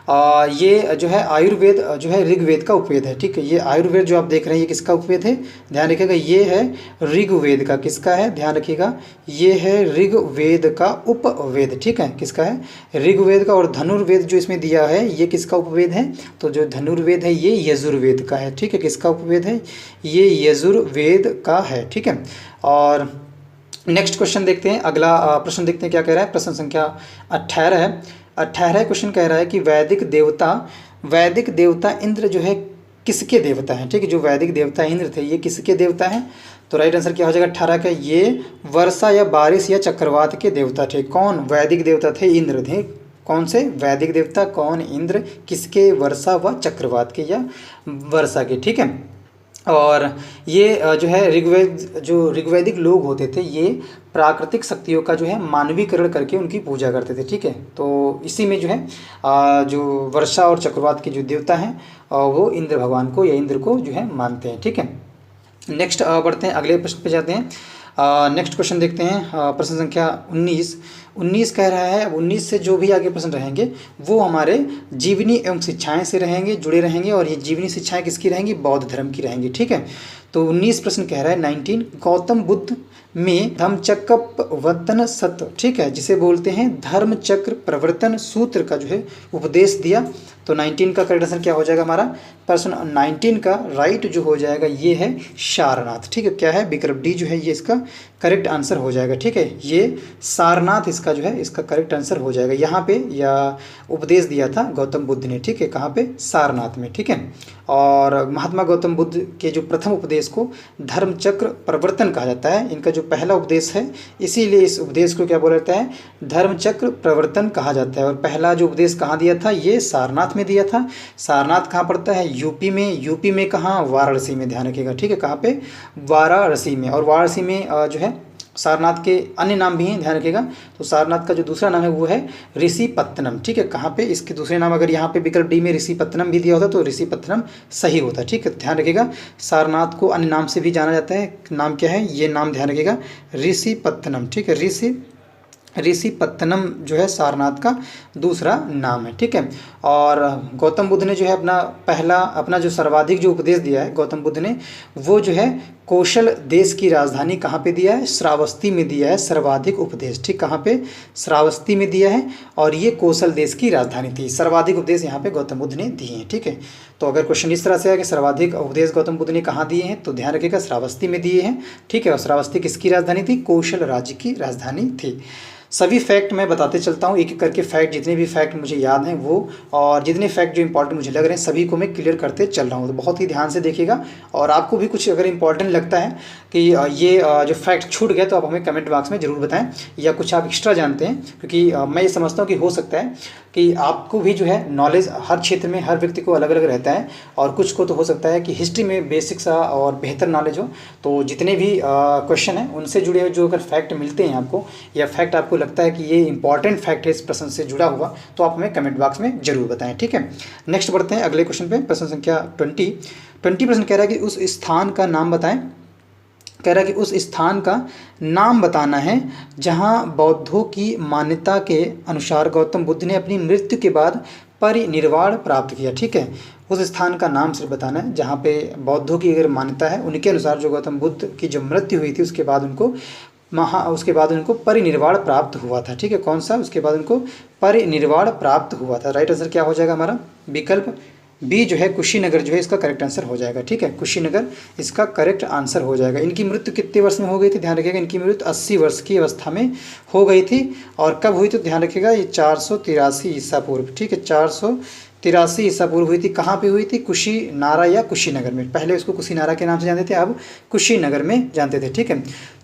ये जो है आयुर्वेद जो है ऋग्वेद का उपवेद है। ठीक है, ये आयुर्वेद जो आप देख रहे हैं ये किसका उपवेद है, ध्यान रखिएगा ये है ऋग्वेद का। किसका है, ध्यान रखिएगा ये है ऋग्वेद का उपवेद। ठीक है, किसका है, ऋग्वेद का। और धनुर्वेद जो इसमें दिया है ये किसका उपवेद है, तो जो धनुर्वेद है ये यजुर्वेद का है। ठीक है, किसका उपवेद है, ये यजुर्वेद का है। ठीक है, और नेक्स्ट क्वेश्चन देखते हैं, अगला प्रश्न देखते हैं क्या कह रहा है। प्रश्न संख्या 18 है। 18 क्वेश्चन कह रहा है कि वैदिक देवता इंद्र जो है किसके देवता हैं। ठीक है, जो वैदिक देवता इंद्र थे ये किसके देवता हैं, तो राइट आंसर क्या हो जाएगा 18 का, ये वर्षा या बारिश या चक्रवात के देवता थे। कौन, वैदिक देवता थे, इंद्र थे। कौन से वैदिक देवता, कौन, इंद्र, किसके, वर्षा व चक्रवात के या वर्षा के। ठीक है, और ये जो है ऋग्वैदिक लोग होते थे ये प्राकृतिक शक्तियों का जो है मानवीकरण करके उनकी पूजा करते थे। ठीक है, तो इसी में जो है जो वर्षा और चक्रवात के जो देवता हैं वो इंद्र भगवान को या इंद्र को जो है मानते हैं। ठीक है, नेक्स्ट बढ़ते हैं अगले प्रश्न पे जाते हैं। नेक्स्ट क्वेश्चन देखते हैं। प्रश्न संख्या 19 कह रहा है। अब 19 से जो भी आगे प्रश्न रहेंगे वो हमारे जीवनी एवं शिक्षाएं से रहेंगे, जुड़े रहेंगे, और ये जीवनी शिक्षाएं किसकी रहेंगी, बौद्ध धर्म की रहेंगी। ठीक है, तो 19 प्रश्न कह रहा है 19, में धम्मचक्कप्रवर्तन सत्र, ठीक है, जिसे बोलते हैं धर्मचक्र प्रवर्तन सूत्र का जो है उपदेश दिया। तो 19 का करेक्ट आंसर क्या हो जाएगा हमारा? प्रश्न 19 का राइट जो हो जाएगा ये है सारनाथ, ठीक है। क्या है? विकल्प डी जो है ये इसका करेक्ट आंसर हो जाएगा, ठीक है। ये सारनाथ इसका जो है इसका करेक्ट आंसर हो जाएगा। यहाँ पे या उपदेश दिया था गौतम बुद्ध ने, ठीक है, कहाँ पे? सारनाथ में, ठीक है। और महात्मा गौतम बुद्ध के जो प्रथम उपदेश को धर्मचक्र प्रवर्तन कहा जाता है। इनका जो पहला उपदेश है, इसीलिए इस उपदेश को क्या बोला जाता है? धर्मचक्र प्रवर्तन कहा जाता है। और पहला जो उपदेश कहाँ दिया था? ये सारनाथ में दिया था। सारनाथ कहाँ पड़ता है? यूपी में। यूपी में कहाँ? वाराणसी में, ध्यान रखिएगा, ठीक है। कहाँ पे? वाराणसी में। और वाराणसी में जो है सारनाथ के अन्य नाम भी हैं, ध्यान रखिएगा। तो सारनाथ का जो दूसरा नाम है वो है ऋषिपत्तनम, ठीक है। कहाँ पे? इसके दूसरे नाम अगर यहाँ पे विकल्प डी में ऋषिपत्तनम भी दिया होता तो ऋषिपत्तनम सही होता, ठीक है। ध्यान रखिएगा, सारनाथ को अन्य नाम से भी जाना जाता है। नाम क्या है? ये नाम ध्यान रखिएगा, ऋषिपत्तनम, ठीक है। ऋषिपत्तनम जो है सारनाथ का दूसरा नाम है, ठीक है। और गौतम बुद्ध ने जो है अपना जो सर्वाधिक जो उपदेश दिया है गौतम बुद्ध ने, वो जो है कौशल देश की राजधानी कहाँ पे दिया है? श्रावस्ती में दिया है सर्वाधिक उपदेश, ठीक। कहाँ पे? श्रावस्ती में दिया है। और ये कौशल देश की राजधानी थी। सर्वाधिक उपदेश यहाँ पे गौतम बुद्ध ने दिए हैं, ठीक है। तो अगर क्वेश्चन इस तरह से है कि सर्वाधिक उपदेश गौतम बुद्ध ने कहाँ दिए हैं, तो ध्यान रखिएगा श्रावस्ती में दिए हैं, ठीक है। और श्रावस्ती किसकी राजधानी थी? कौशल राज्य की राजधानी थी। सभी फैक्ट मैं बताते चलता हूँ, एक एक करके फैक्ट, जितने भी फैक्ट मुझे याद हैं वो, और जितने फैक्ट जो इंपॉर्टेंट मुझे लग रहे हैं सभी को मैं क्लियर करते चल रहा हूँ। तो बहुत ही ध्यान से देखिएगा। और आपको भी कुछ अगर इंपॉर्टेंट लगता है कि ये जो फैक्ट छूट गया तो आप हमें कमेंट बॉक्स में ज़रूर बताएं, या कुछ आप एक्स्ट्रा जानते हैं, क्योंकि मैं ये समझता हूँ कि हो सकता है कि आपको भी जो है नॉलेज हर क्षेत्र में हर व्यक्ति को अलग अलग रहता है, और कुछ को तो हो सकता है कि हिस्ट्री में बेसिक सा और बेहतर नॉलेज हो। तो जितने भी क्वेश्चन हैं उनसे जुड़े हुए जो अगर फैक्ट मिलते हैं आपको, या फैक्ट आपको लगता है कि ये इंपॉर्टेंट फैक्ट है इस प्रश्न से जुड़ा हुआ, तो आप हमें कमेंट बॉक्स में जरूर बताएं, ठीक है। नेक्स्ट बढ़ते हैं अगले क्वेश्चन पे। प्रश्न संख्या 20 प्रश्न कह रहा है कि उस स्थान का नाम बताएं। कह रहा है कि उस स्थान का नाम बताना है जहां बौद्धों की मान्यता के अनुसार गौतम बुद्ध ने अपनी मृत्यु के बाद परिनिर्वाण प्राप्त किया, ठीक है। उस स्थान का नाम सिर्फ बताना है जहां पे बौद्धों की अगर मान्यता है, उनके अनुसार जो गौतम बुद्ध की जो मृत्यु हुई थी उसके बाद उनको परिनिर्वाण प्राप्त हुआ था, ठीक है। कौन सा? उसके बाद उनको परिनिर्वाण प्राप्त हुआ था। राइट आंसर क्या हो जाएगा हमारा? विकल्प बी जो है कुशीनगर जो है इसका करेक्ट आंसर हो जाएगा, ठीक है। कुशीनगर इसका करेक्ट आंसर हो जाएगा। इनकी मृत्यु कितने वर्ष में हो गई थी? ध्यान रखिएगा, इनकी मृत्यु 80 वर्ष की अवस्था में हो गई थी। और कब हुई? तो ध्यान रखिएगा ये 483 ईसा पूर्व, ठीक है। 483 ईसा पूर्व हुई थी। कहाँ पे हुई थी? कुशीनारा या कुशीनगर में। पहले उसको कुशीनारा के नाम से जानते थे, अब कुशीनगर में जानते थे, ठीक है।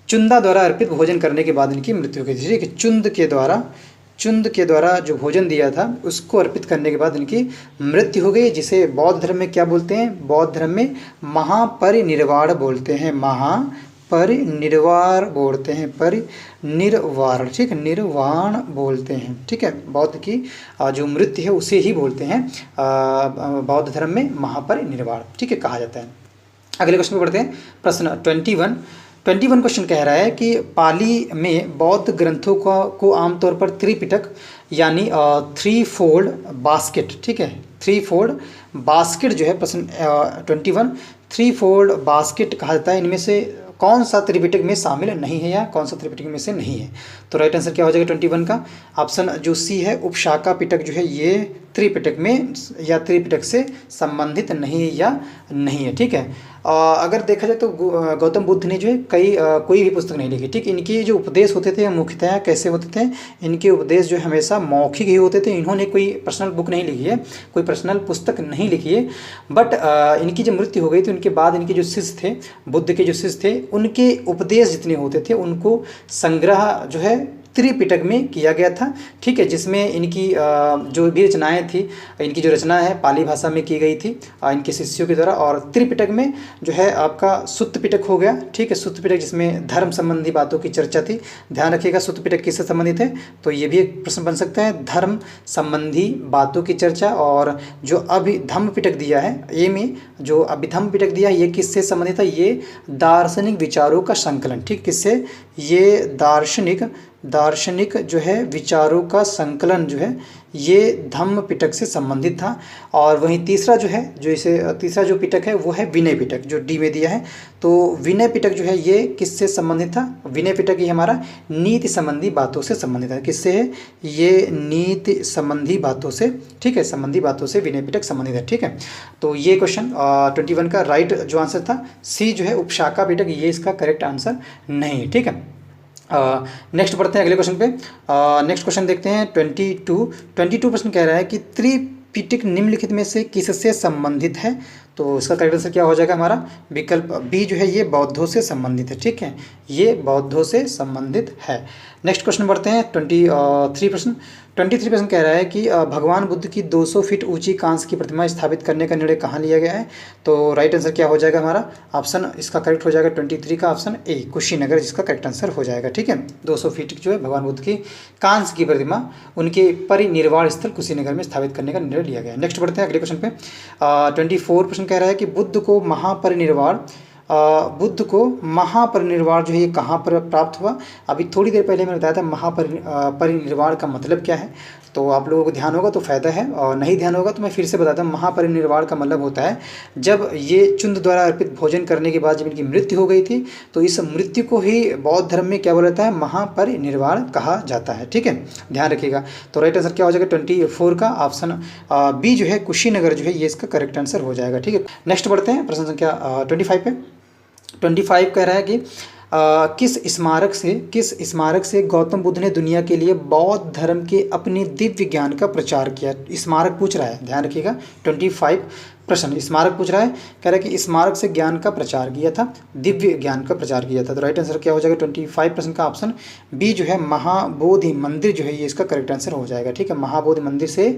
चुंदा द्वारा अर्पित भोजन करने के बाद इनकी मृत्यु हो गई थी, ठीक है। चुंद के द्वारा जो भोजन दिया था उसको अर्पित करने के बाद इनकी मृत्यु हो गई, जिसे बौद्ध धर्म में क्या बोलते हैं? बौद्ध धर्म में महापरिनिर्वाण बोलते हैं। महापरिनिर्वाण बोलते हैं, परिनिर्वाण, ठीक है, निर्वाण बोलते हैं, ठीक है। बौद्ध की जो मृत्यु है उसे ही बोलते हैं बौद्ध धर्म में महापरिनिर्वाण, ठीक है, कहा जाता है। अगले क्वेश्चन पे बढ़ते हैं। प्रश्न 21 क्वेश्चन कह रहा है कि पाली में बौद्ध ग्रंथों को आमतौर पर त्रिपिटक यानी 3 फोल्ड बास्केट, ठीक है, 3 फोल्ड बास्केट जो है प्रश्न 21 3 फोल्ड बास्केट कहा जाता है। इनमें से कौन सा त्रिपिटक में शामिल नहीं है या कौन सा त्रिपिटक में से नहीं है? तो राइट आंसर क्या हो जाएगा 21 का? ऑप्शन जो सी है उपशाखा पिटक जो है ये त्रिपिटक में या त्रिपिटक से संबंधित नहीं है या नहीं है, ठीक है। अगर देखा जाए तो गौतम बुद्ध ने जो है कोई भी पुस्तक नहीं लिखी, ठीक। इनके जो उपदेश होते थे मुख्यतः कैसे होते थे? इनके उपदेश जो है हमेशा मौखिक ही होते थे। इन्होंने कोई पर्सनल बुक नहीं लिखी है, कोई पर्सनल पुस्तक नहीं लिखी है। बट इनकी जब मृत्यु हो गई तो उनके बाद इनके जो शिष्य थे, बुद्ध के जो शिष्य थे, उनके उपदेश जितने होते थे उनको संग्रह जो है त्रिपिटक में किया गया था, ठीक है। जिसमें इनकी जो भी रचनाएं थी, इनकी जो रचना है पाली भाषा में की गई थी इनके शिष्यों के द्वारा। और त्रिपिटक में जो है आपका सुत्त पिटक हो गया, ठीक है। सुत्त पिटक जिसमें धर्म संबंधी बातों की चर्चा थी। ध्यान रखिएगा सुत्त पिटक किससे संबंधित है? तो ये भी एक प्रश्न बन सकता है, धर्म संबंधी बातों की चर्चा। और जो अभिधम्म पिटक दिया है, ए में जो अभिधम्म पिटक दिया है ये किससे संबंधित है? ये दार्शनिक विचारों का संकलन, ठीक। किससे? ये दार्शनिक जो है विचारों का संकलन जो है ये धम्म पिटक से संबंधित था। और वहीं तीसरा जो है, जो इसे तीसरा जो पिटक है वो है विनय पिटक, जो डी में दिया है। तो विनय पिटक जो है ये किससे संबंधित था? विनय पिटक ये हमारा नीति संबंधी बातों से संबंधित है। किससे है? ये नीति संबंधी बातों से, ठीक है, संबंधी बातों से विनय पिटक संबंधित है, ठीक है। तो ये क्वेश्चन 21 का राइट जो आंसर था सी जो है उपशाखा पिटक, ये इसका करेक्ट आंसर नहीं है, ठीक है। नेक्स्ट बढ़ते हैं अगले क्वेश्चन पे। नेक्स्ट क्वेश्चन देखते हैं 22 प्रश्न कह रहा है कि त्रिपिटक निम्नलिखित में से किससे संबंधित है? तो इसका करेक्ट आंसर क्या हो जाएगा हमारा? विकल्प बी जो है ये बौद्धों से संबंधित है, ठीक है, ये बौद्धों से संबंधित है। नेक्स्ट क्वेश्चन बढ़ते हैं 23 प्रश्न कह रहा है कि भगवान बुद्ध की 200 फीट ऊंची कांस्य की प्रतिमा स्थापित करने का निर्णय कहाँ लिया गया है? तो राइट आंसर क्या हो जाएगा हमारा? ऑप्शन इसका करेक्ट हो जाएगा 23 का ऑप्शन ए, कुशीनगर, जिसका करेक्ट आंसर हो जाएगा, ठीक है। 200 फीट जो है भगवान बुद्ध की कांस्य की प्रतिमा उनके परिनिर्वाण स्थल कुशीनगर में स्थापित करने का निर्णय लिया गया है। नेक्स्ट बढ़ते हैं अगले क्वेश्चन पे। 24 प्रश्न कह रहा है कि बुद्ध को महापरिनिर्वाण जो है ये कहाँ पर प्राप्त हुआ? अभी थोड़ी देर पहले मैंने बताया था महापरिनिर्वाण का मतलब क्या है, तो आप लोगों को ध्यान होगा तो फायदा है, और नहीं ध्यान होगा तो मैं फिर से बताता हूँ। महापरिनिर्वाण का मतलब होता है जब ये चुंद द्वारा अर्पित भोजन करने के बाद जब इनकी मृत्यु हो गई थी, तो इस मृत्यु को ही बौद्ध धर्म में क्या बोला जाता है? महापरिनिर्वाण कहा जाता है, ठीक है, ध्यान रखिएगा। तो राइट आंसर क्या हो जाएगा? 24 का ऑप्शन बी जो है कुशीनगर जो है ये इसका करेक्ट आंसर हो जाएगा, ठीक है। नेक्स्ट बढ़ते हैं प्रश्न संख्या 25 पे। 25 कह रहा है कि किस स्मारक से गौतम बुद्ध ने दुनिया के लिए बौद्ध धर्म के अपने दिव्य ज्ञान का प्रचार किया? स्मारक पूछ रहा है, ध्यान रखिएगा। 25 प्रश्न स्मारक पूछ रहा है, कह रहा है कि स्मारक से ज्ञान का प्रचार किया था, दिव्य ज्ञान का प्रचार किया था। तो राइट आंसर क्या हो जाएगा? 25 प्रश्न का ऑप्शन बी जो है महाबोधि मंदिर जो है ये इसका करेक्ट आंसर हो जाएगा, ठीक है। महाबोधि मंदिर से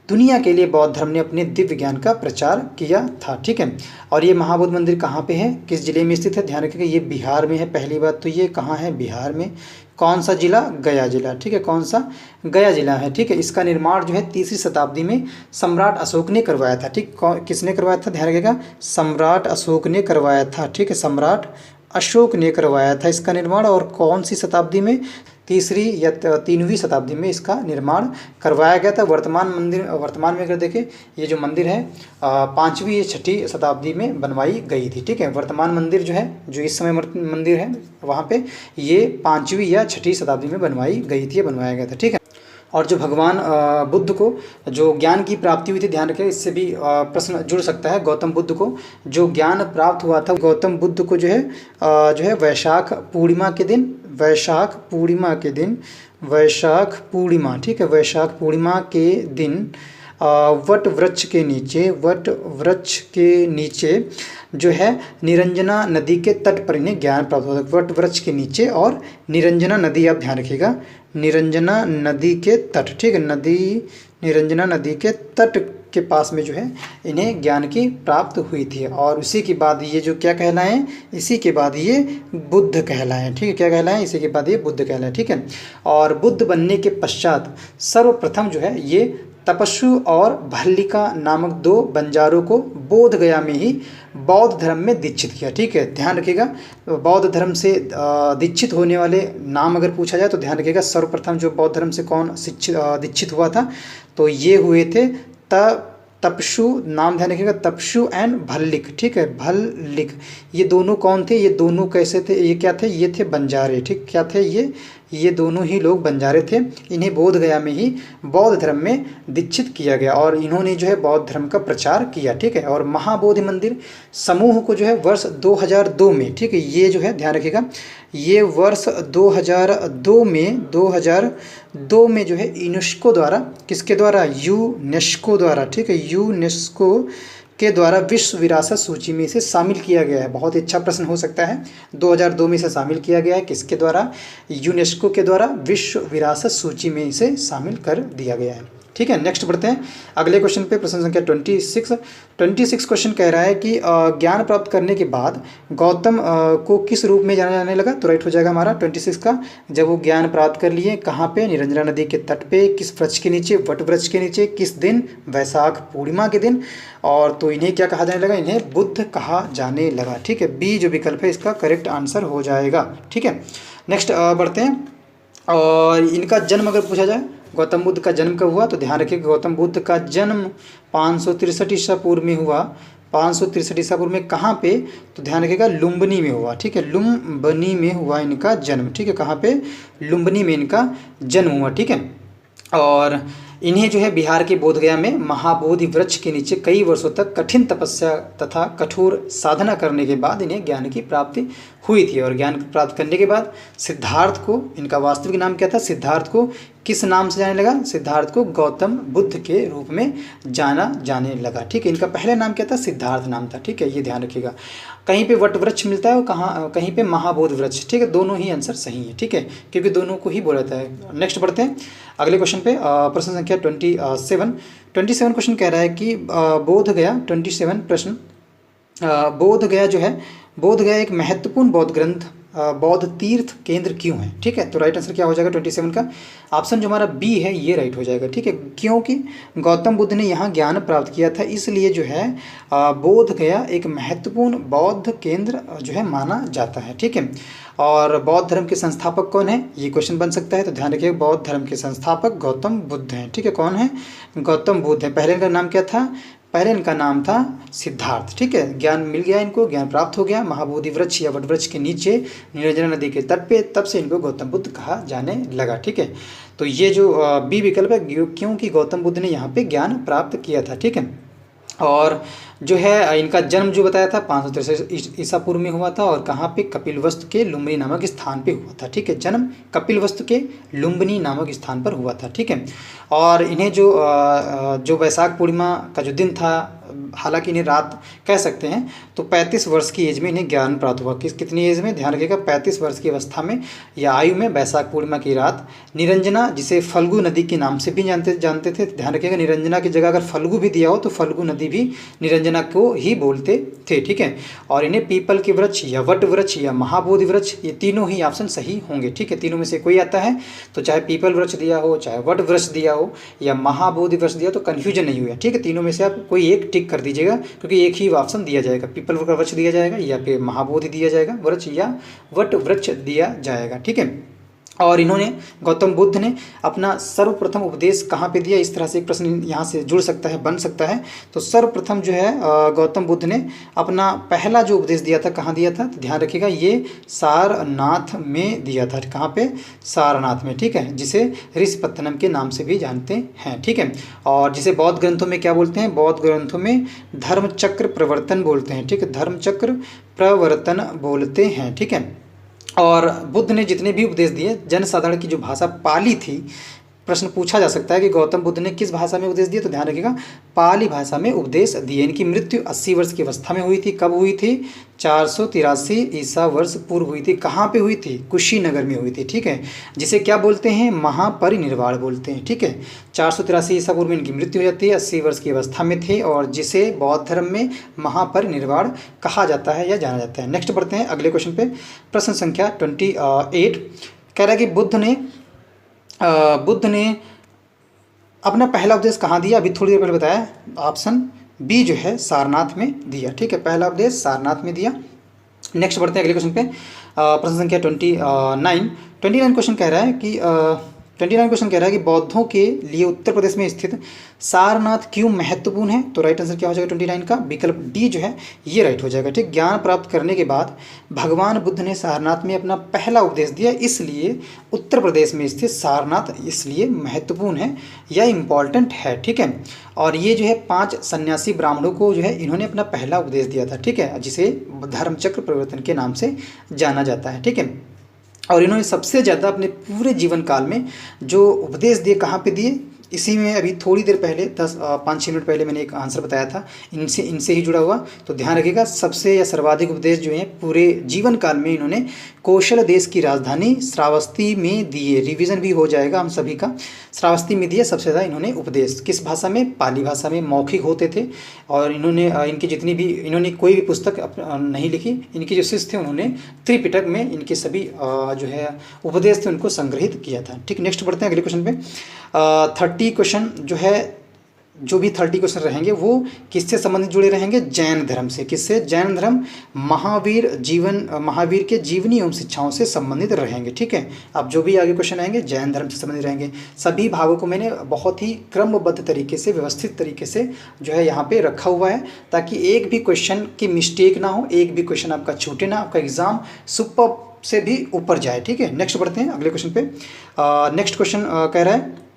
दुनिया के लिए बौद्ध धर्म ने अपने दिव्य ज्ञान का प्रचार किया था, ठीक है। और ये महाबोधि मंदिर कहाँ पे है, किस जिले में स्थित है? ध्यान रखिएगा, ये बिहार में है। पहली बात तो ये कहाँ है? बिहार में। कौन सा जिला? गया जिला, ठीक है, कौन सा? गया जिला है, ठीक है। इसका निर्माण जो है 3वीं शताब्दी में सम्राट अशोक ने करवाया था, ठीक। किसने करवाया था? ध्यान रखिएगा, सम्राट अशोक ने करवाया था, ठीक है, सम्राट अशोक ने करवाया था इसका निर्माण। और कौन सी शताब्दी में? 3वीं या 3वीं शताब्दी में इसका निर्माण करवाया गया था। वर्तमान में अगर देखें ये जो मंदिर है 5वीं या 6ठी शताब्दी में बनवाई गई थी, ठीक है। वर्तमान मंदिर जो है, जो इस समय मंदिर है वहाँ पे, ये 5वीं या 6ठी शताब्दी में बनवाई गई थी, बनवाया गया था, ठीक है। और जो भगवान बुद्ध को जो ज्ञान की प्राप्ति हुई थी, ध्यान रखें, इससे भी प्रश्न जुड़ सकता है। गौतम बुद्ध को जो ज्ञान प्राप्त हुआ था, गौतम बुद्ध को जो है वैशाख पूर्णिमा के दिन, ठीक है, वैशाख पूर्णिमा के दिन वट वृक्ष के नीचे जो है निरंजना नदी के तट पर इन्हें ज्ञान प्राप्त होता है। वट वृक्ष के नीचे और निरंजना नदी, आप ध्यान रखिएगा, निरंजना नदी के तट, ठीक है, निरंजना नदी के तट के पास में जो है इन्हें ज्ञान की प्राप्त हुई थी। और उसी के बाद ये जो क्या कहलाएं, इसी के बाद ये बुद्ध कहलाएं, ठीक है, क्या कहलाएं? इसी के बाद ये बुद्ध कहलाएं, ठीक है। और बुद्ध बनने के पश्चात सर्वप्रथम जो है ये तपस्सु और भल्लिका नामक 2 बंजारों को बोध गया में ही बौद्ध धर्म में दीक्षित किया, ठीक है, ध्यान रखिएगा। बौद्ध धर्म से दीक्षित होने वाले नाम अगर पूछा जाए तो ध्यान रखिएगा, सर्वप्रथम जो बौद्ध धर्म से कौन दीक्षित हुआ था, तो ये हुए थे तपस्सु, नाम ध्यान रखिएगा, तपस्सु एंड भल्लिक, ठीक है, भल्लिक। ये दोनों कौन थे? ये दोनों कैसे थे? ये क्या थे? ये थे बंजारे, ठीक, क्या थे ये दोनों ही लोग बंजारे थे। इन्हें बोध गया में ही बौद्ध धर्म में दीक्षित किया गया और इन्होंने जो है बौद्ध धर्म का प्रचार किया, ठीक है। और महाबोधि मंदिर समूह को जो है वर्ष 2002 में, ठीक है, ये जो है ध्यान रखिएगा, ये वर्ष 2002 में जो है यूनेस्को द्वारा, किसके द्वारा? यूनेस्को द्वारा, ठीक है, यूनेस्को के द्वारा विश्व विरासत सूची में इसे शामिल किया गया है। बहुत ही अच्छा प्रश्न हो सकता है। 2002 में इसे शामिल किया गया है, किसके द्वारा? यूनेस्को के द्वारा विश्व विरासत सूची में इसे शामिल कर दिया गया है, ठीक है। नेक्स्ट बढ़ते हैं अगले क्वेश्चन पे। प्रश्न संख्या 26 क्वेश्चन कह रहा है कि ज्ञान प्राप्त करने के बाद गौतम को किस रूप में जाना जाने लगा? तो राइट हो जाएगा हमारा 26 का, जब वो ज्ञान प्राप्त कर लिए, कहाँ पे? निरंजना नदी के तट पे, किस वृक्ष के नीचे? वट वृक्ष के नीचे, किस दिन? वैशाख पूर्णिमा के दिन। और तो इन्हें क्या कहा जाने लगा? इन्हें बुद्ध कहा जाने लगा, ठीक है। बी जो विकल्प है इसका करेक्ट आंसर हो जाएगा, ठीक है। नेक्स्ट बढ़ते हैं। और इनका जन्म अगर पूछा जाए गौतम बुद्ध का जन्म कब हुआ, तो ध्यान रखिए गौतम बुद्ध का जन्म 563 ईसा पूर्व में हुआ। 563 ईसा पूर्व में कहाँ पे, तो ध्यान रखिएगा लुम्बिनी में हुआ, ठीक है, लुम्बिनी में हुआ इनका जन्म, ठीक है, कहाँ पे, लुम्बिनी में इनका जन्म हुआ, ठीक है। और इन्हें जो है बिहार के बोधगया में महाबोधि वृक्ष के नीचे कई वर्षों तक कठिन तपस्या तथा कठोर साधना करने के बाद इन्हें ज्ञान की प्राप्ति हुई थी। और ज्ञान प्राप्त करने के बाद सिद्धार्थ को, इनका वास्तविक नाम क्या था, सिद्धार्थ को किस नाम से जाने लगा, सिद्धार्थ को गौतम बुद्ध के रूप में जाना जाने लगा, ठीक है। इनका पहला नाम क्या था, सिद्धार्थ नाम था, ठीक है, ये ध्यान रखिएगा। कहीं पे वट वृक्ष मिलता है और कहीं पे महाबोधि वृक्ष, ठीक है, दोनों ही आंसर सही है, ठीक है, क्योंकि दोनों को ही बोला जाता है। नेक्स्ट बढ़ते हैं अगले क्वेश्चन पे। प्रश्न संख्या 27 क्वेश्चन कह रहा है कि बोध गया 27 प्रश्न, बोध गया जो है, बोध गया एक महत्वपूर्ण बौद्ध ग्रंथ बौद्ध तीर्थ केंद्र क्यों है, ठीक है। तो राइट आंसर क्या हो जाएगा 27 का, ऑप्शन जो हमारा बी है ये राइट हो जाएगा, ठीक है। क्योंकि गौतम बुद्ध ने यहाँ ज्ञान प्राप्त किया था, इसलिए जो है बोध गया एक महत्वपूर्ण बौद्ध केंद्र जो है माना जाता है, ठीक है। और बौद्ध धर्म के संस्थापक कौन है, ये क्वेश्चन बन सकता है, तो ध्यान रखिए बौद्ध धर्म के संस्थापक गौतम बुद्ध हैं, ठीक है। कौन है, गौतम बुद्ध है। पहले इनका नाम क्या था, पहले इनका नाम था सिद्धार्थ, ठीक है। ज्ञान मिल गया इनको, ज्ञान प्राप्त हो गया महाबोधि वृक्ष या वट वृक्ष के नीचे निरंजना नदी के तट पे, तब से इनको गौतम बुद्ध कहा जाने लगा, ठीक है। तो ये जो बी विकल्प है, क्योंकि गौतम बुद्ध ने यहाँ पे ज्ञान प्राप्त किया था, ठीक है। और जो है इनका जन्म जो बताया था 563 ईसा पूर्व में हुआ था, और कहाँ पे, कपिलवस्तु के लुम्बिनी नामक स्थान पे हुआ था, ठीक है। जन्म कपिलवस्तु के लुम्बिनी नामक स्थान पर हुआ था, ठीक है। और इन्हें जो वैशाख पूर्णिमा का जो दिन था, हालांकि इन्हें रात कह सकते हैं, तो 35 वर्ष की एज में इन्हें ज्ञान प्राप्त हुआ। कितनी एज में, ध्यान रखिएगा 35 वर्ष की अवस्था में या आयु में वैशाख पूर्णिमा की रात निरंजना, जिसे फल्गु नदी के नाम से भी जानते थे, ध्यान रखिएगा निरंजना की जगह अगर फल्गु भी दिया हो तो फल्गु नदी भी निरंजना को ही बोलते थे, ठीक है। और इन्हें पीपल के वृक्ष या वट वृक्ष या महाबोधि वृक्ष, ये तीनों ही ऑप्शन सही होंगे, ठीक है। तीनों में से कोई आता है तो चाहे पीपल वृक्ष दिया हो, चाहे वट वृक्ष दिया हो या महाबोधि वृक्ष दिया हो, तो कन्फ्यूजन नहीं हुआ, ठीक है। तीनों में से आप कोई एक टिक कर दीजिएगा, क्योंकि एक ही ऑप्शन दिया जाएगा, पीपल का वृक्ष दिया जाएगा या फिर महाबोधि दिया जाएगा वृक्ष या वट वृक्ष दिया जाएगा, ठीक है। और इन्होंने, गौतम बुद्ध ने अपना सर्वप्रथम उपदेश कहाँ पे दिया, इस तरह से एक प्रश्न यहाँ से जुड़ सकता है, बन सकता है। तो सर्वप्रथम जो है गौतम बुद्ध ने अपना पहला जो उपदेश दिया था, कहाँ दिया था, तो ध्यान रखिएगा ये सारनाथ में दिया था, कहाँ पे, सारनाथ में, ठीक है, जिसे ऋषिपत्तनम के नाम से भी जानते हैं, ठीक है। और जिसे बौद्ध ग्रंथों में क्या बोलते हैं, बौद्ध ग्रंथों में धर्मचक्र प्रवर्तन बोलते हैं, ठीक है, धर्मचक्र प्रवर्तन बोलते हैं, ठीक है। और बुद्ध ने जितने भी उपदेश दिए, जनसाधारण की जो भाषा पाली थी, प्रश्न पूछा जा सकता है कि गौतम बुद्ध ने किस भाषा में उपदेश दिए, तो ध्यान रखिएगा पाली भाषा में उपदेश दिए। इनकी मृत्यु 80 वर्ष की अवस्था में हुई थी। कब हुई थी, 483 ईसा वर्ष पूर्व हुई थी। कहाँ पे हुई थी, कुशीनगर में हुई थी, ठीक है, जिसे क्या बोलते हैं, महापरिनिर्वाण बोलते हैं, ठीक है। 483 ईसा पूर्व में इनकी मृत्यु हो जाती है, 80 वर्ष की अवस्था में थे, और जिसे बौद्ध धर्म में महापरिनिर्वाण कहा जाता है या जाना जाता है। नेक्स्ट बढ़ते हैं अगले क्वेश्चन पे। प्रश्न संख्या 28 कह रहा है कि बुद्ध ने अपना पहला उपदेश कहाँ दिया, अभी थोड़ी देर पहले बताया, ऑप्शन बी जो है सारनाथ में दिया, ठीक है, पहला उपदेश सारनाथ में दिया। नेक्स्ट बढ़ते हैं अगले क्वेश्चन पे। प्रश्न संख्या 29 क्वेश्चन कह रहा है कि 29 क्वेश्चन कह रहा है कि बौद्धों के लिए उत्तर प्रदेश में स्थित सारनाथ क्यों महत्वपूर्ण है, तो राइट आंसर क्या हो जाएगा 29 का, विकल्प डी जो है ये राइट हो जाएगा, ठीक। ज्ञान प्राप्त करने के बाद भगवान बुद्ध ने सारनाथ में अपना पहला उपदेश दिया, इसलिए उत्तर प्रदेश में स्थित सारनाथ इसलिए महत्वपूर्ण है या इम्पॉर्टेंट है, ठीक है। और ये जो है 5 सन्यासी ब्राह्मणों को जो है इन्होंने अपना पहला उपदेश दिया था, ठीक है, जिसे धर्मचक्र प्रवर्तन के नाम से जाना जाता है, ठीक है। और इन्होंने सबसे ज़्यादा अपने पूरे जीवन काल में जो उपदेश दिए कहाँ पे दिए, इसी में अभी थोड़ी देर पहले 5-6 मिनट पहले मैंने एक आंसर बताया था, इनसे ही जुड़ा हुआ। तो ध्यान रखिएगा सबसे या सर्वाधिक उपदेश जो है पूरे जीवन काल में इन्होंने कौशल देश की राजधानी श्रावस्ती में दिए। रिवीजन भी हो जाएगा हम सभी का, श्रावस्ती में दिए सबसे ज़्यादा इन्होंने उपदेश। किस भाषा में, पाली भाषा में, मौखिक होते थे। और इन्होंने कोई भी पुस्तक नहीं लिखी, इनके जो शिष्य थे उन्होंने त्रिपिटक में इनके सभी जो है उपदेश थे उनको संग्रहित किया था, ठीक। नेक्स्ट बढ़ते हैं अगले क्वेश्चन पे। 30 क्वेश्चन जो है जो भी 30 क्वेश्चन रहेंगे वो किससे संबंधित जुड़े रहेंगे, जैन धर्म से। किससे, जैन धर्म, महावीर के जीवनी एवं शिक्षाओं से संबंधित रहेंगे। ठीक है, अब जो भी आगे क्वेश्चन आएंगे जैन धर्म से संबंधित रहेंगे। सभी भागों को मैंने बहुत ही क्रमबद्ध तरीके से, व्यवस्थित तरीके से जो है यहाँ पे रखा हुआ है, ताकि एक भी क्वेश्चन की मिस्टेक ना हो, एक भी क्वेश्चन आपका छूटे ना, आपका एग्जाम सुपर से भी ऊपर जाए। ठीक है, नेक्स्ट बढ़ते हैं अगले क्वेश्चन पे। नेक्स्ट क्वेश्चन कह रहा है,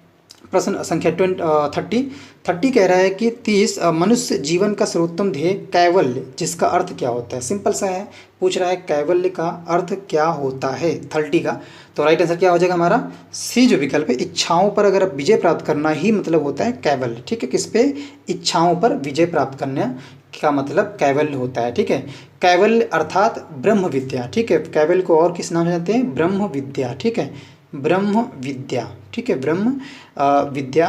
प्रश्न संख्या 30 कह रहा है कि 30 मनुष्य जीवन का सर्वोत्तम ध्येय कैवल्य, जिसका अर्थ क्या होता है। सिंपल सा है, पूछ रहा है कैवल्य का अर्थ क्या होता है 30 का। तो राइट आंसर क्या हो जाएगा हमारा, सी जो विकल्प है, इच्छाओं पर अगर विजय प्राप्त करना ही मतलब होता है कैवल्य। ठीक है, किस पे, इच्छाओं पर विजय प्राप्त करने का मतलब कैवल्य होता है। ठीक है, कैवल्य अर्थात ब्रह्म विद्या। ठीक है, कैवल्य को और किस नाम से जानते हैं, ब्रह्म विद्या। ठीक है, ब्रह्म विद्या। ठीक है, ब्रह्म विद्या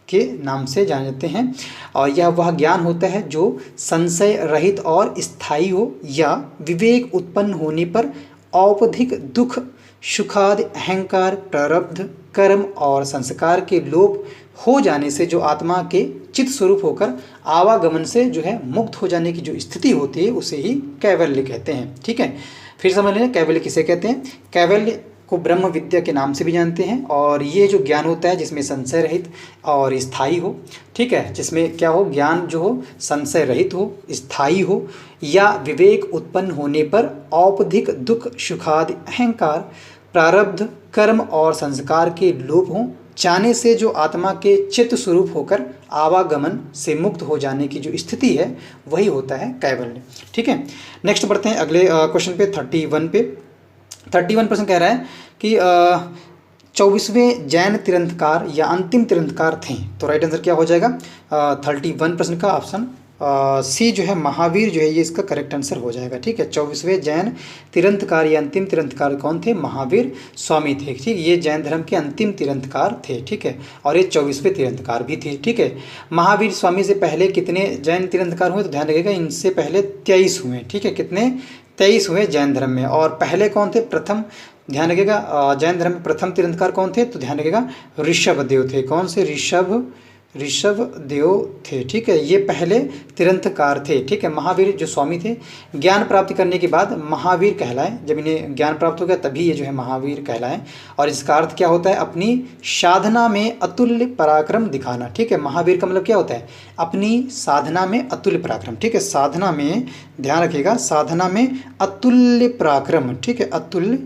के नाम से जाने जाते हैं। और यह वह ज्ञान होता है जो संशय रहित और स्थायी हो, या विवेक उत्पन्न होने पर औपधिक दुख, सुखादि, अहंकार, प्रारब्ध, कर्म और संस्कार के लोप हो जाने से जो आत्मा के चित स्वरूप होकर आवागमन से जो है मुक्त हो जाने की जो स्थिति होती है उसे ही कैवल्य कहते हैं। ठीक है, फिर समझ लें कैवल्य किसे कहते हैं। कैवल्य को ब्रह्म विद्या के नाम से भी जानते हैं, और ये जो ज्ञान होता है जिसमें संशय रहित और स्थायी हो। ठीक है, जिसमें क्या हो, ज्ञान जो हो संशय रहित हो, स्थायी हो, या विवेक उत्पन्न होने पर औपधिक दुख, सुखादि, अहंकार, प्रारब्ध, कर्म और संस्कार के लोप हो जाने से जो आत्मा के चित्त स्वरूप होकर आवागमन से मुक्त हो जाने की जो स्थिति है वही होता है कैवल्य। ठीक है, नेक्स्ट बढ़ते हैं अगले क्वेश्चन पे, 31 पे। 31 प्रश्न कह रहा है कि 24वें जैन तीर्थंकर या अंतिम तीर्थंकर थे। तो राइट आंसर क्या हो जाएगा, 31 प्रश्न का ऑप्शन सी जो है महावीर जो है ये इसका करेक्ट आंसर हो जाएगा। ठीक है, 24वें जैन तीर्थंकर या अंतिम तीर्थंकर कौन थे, महावीर स्वामी थे। ठीक, ये जैन धर्म के अंतिम तीर्थंकर थे। ठीक है, और ये 24वें तीर्थंकर भी थे। ठीक है, महावीर स्वामी से पहले कितने जैन तीर्थंकर हुए, तो ध्यान रखिएगा इनसे पहले 23 हुए। ठीक है, कितने, 23 हुए जैन धर्म में। और पहले कौन थे, प्रथम, ध्यान रखिएगा जैन धर्म में प्रथम तीर्थंकर कौन थे, तो ध्यान रखिएगा ऋषभदेव थे। कौन से, ऋषभदेव थे। ठीक है, ये पहले तीर्थंकर थे। ठीक है, महावीर जो स्वामी थे ज्ञान प्राप्ति करने के बाद महावीर कहलाए। जब इन्हें ज्ञान प्राप्त हो गया तभी ये जो है महावीर कहलाए। और इसका अर्थ क्या होता है, अपनी साधना में अतुल्य पराक्रम दिखाना। ठीक है, महावीर का मतलब क्या होता है, अपनी साधना में अतुल्य पराक्रम। ठीक है, साधना में, ध्यान रखिएगा, साधना में अतुल्य पराक्रम। ठीक है, अतुल्य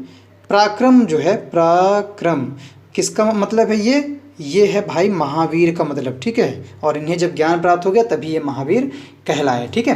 पराक्रम जो है, पराक्रम किसका मतलब है, ये है भाई महावीर का मतलब। ठीक है, और इन्हें जब ज्ञान प्राप्त हो गया तभी ये महावीर कहलाए। ठीक है,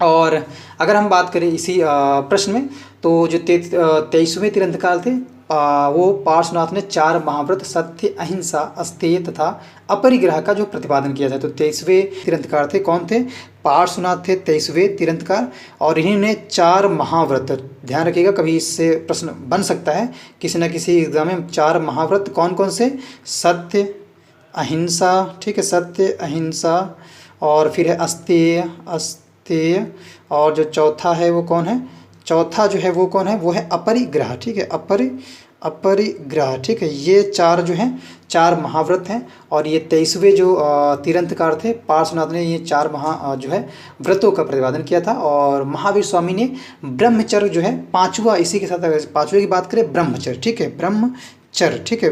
और अगर हम बात करें इसी प्रश्न में, तो जो 23वें तीर्थंकर थे वो पार्श्वनाथ ने 4 महाव्रत सत्य, अहिंसा, अस्तेय तथा अपरिग्रह का जो प्रतिपादन किया था। तो 23वें तीर्थंकर थे, कौन थे, पार्श्वनाथ थे 23वें तीर्थंकर, और इन्होंने 4 महाव्रत, ध्यान रखिएगा कभी इससे प्रश्न बन सकता है किसी न किसी एग्जाम में। 4 महाव्रत कौन कौन से, सत्य, अहिंसा। ठीक है, सत्य, अहिंसा, और फिर है अस्तेय, और जो चौथा है वो कौन है, चौथा जो है वो कौन है, वो है अपरिग्रह। ठीक है, अपरिग्रह। ठीक है, ये 4 जो हैं 4 महाव्रत हैं। और ये 23वें जो तीर्थंकर थे पार्श्वनाथ ने ये 4 जो है व्रतों का प्रतिपादन किया था। और महावीर स्वामी ने ब्रह्मचर्य जो है 5वां, इसी के साथ अगर 5वें की बात करें, ब्रह्मचर्य। ठीक है, ब्रह्मचर्य। ठीक है,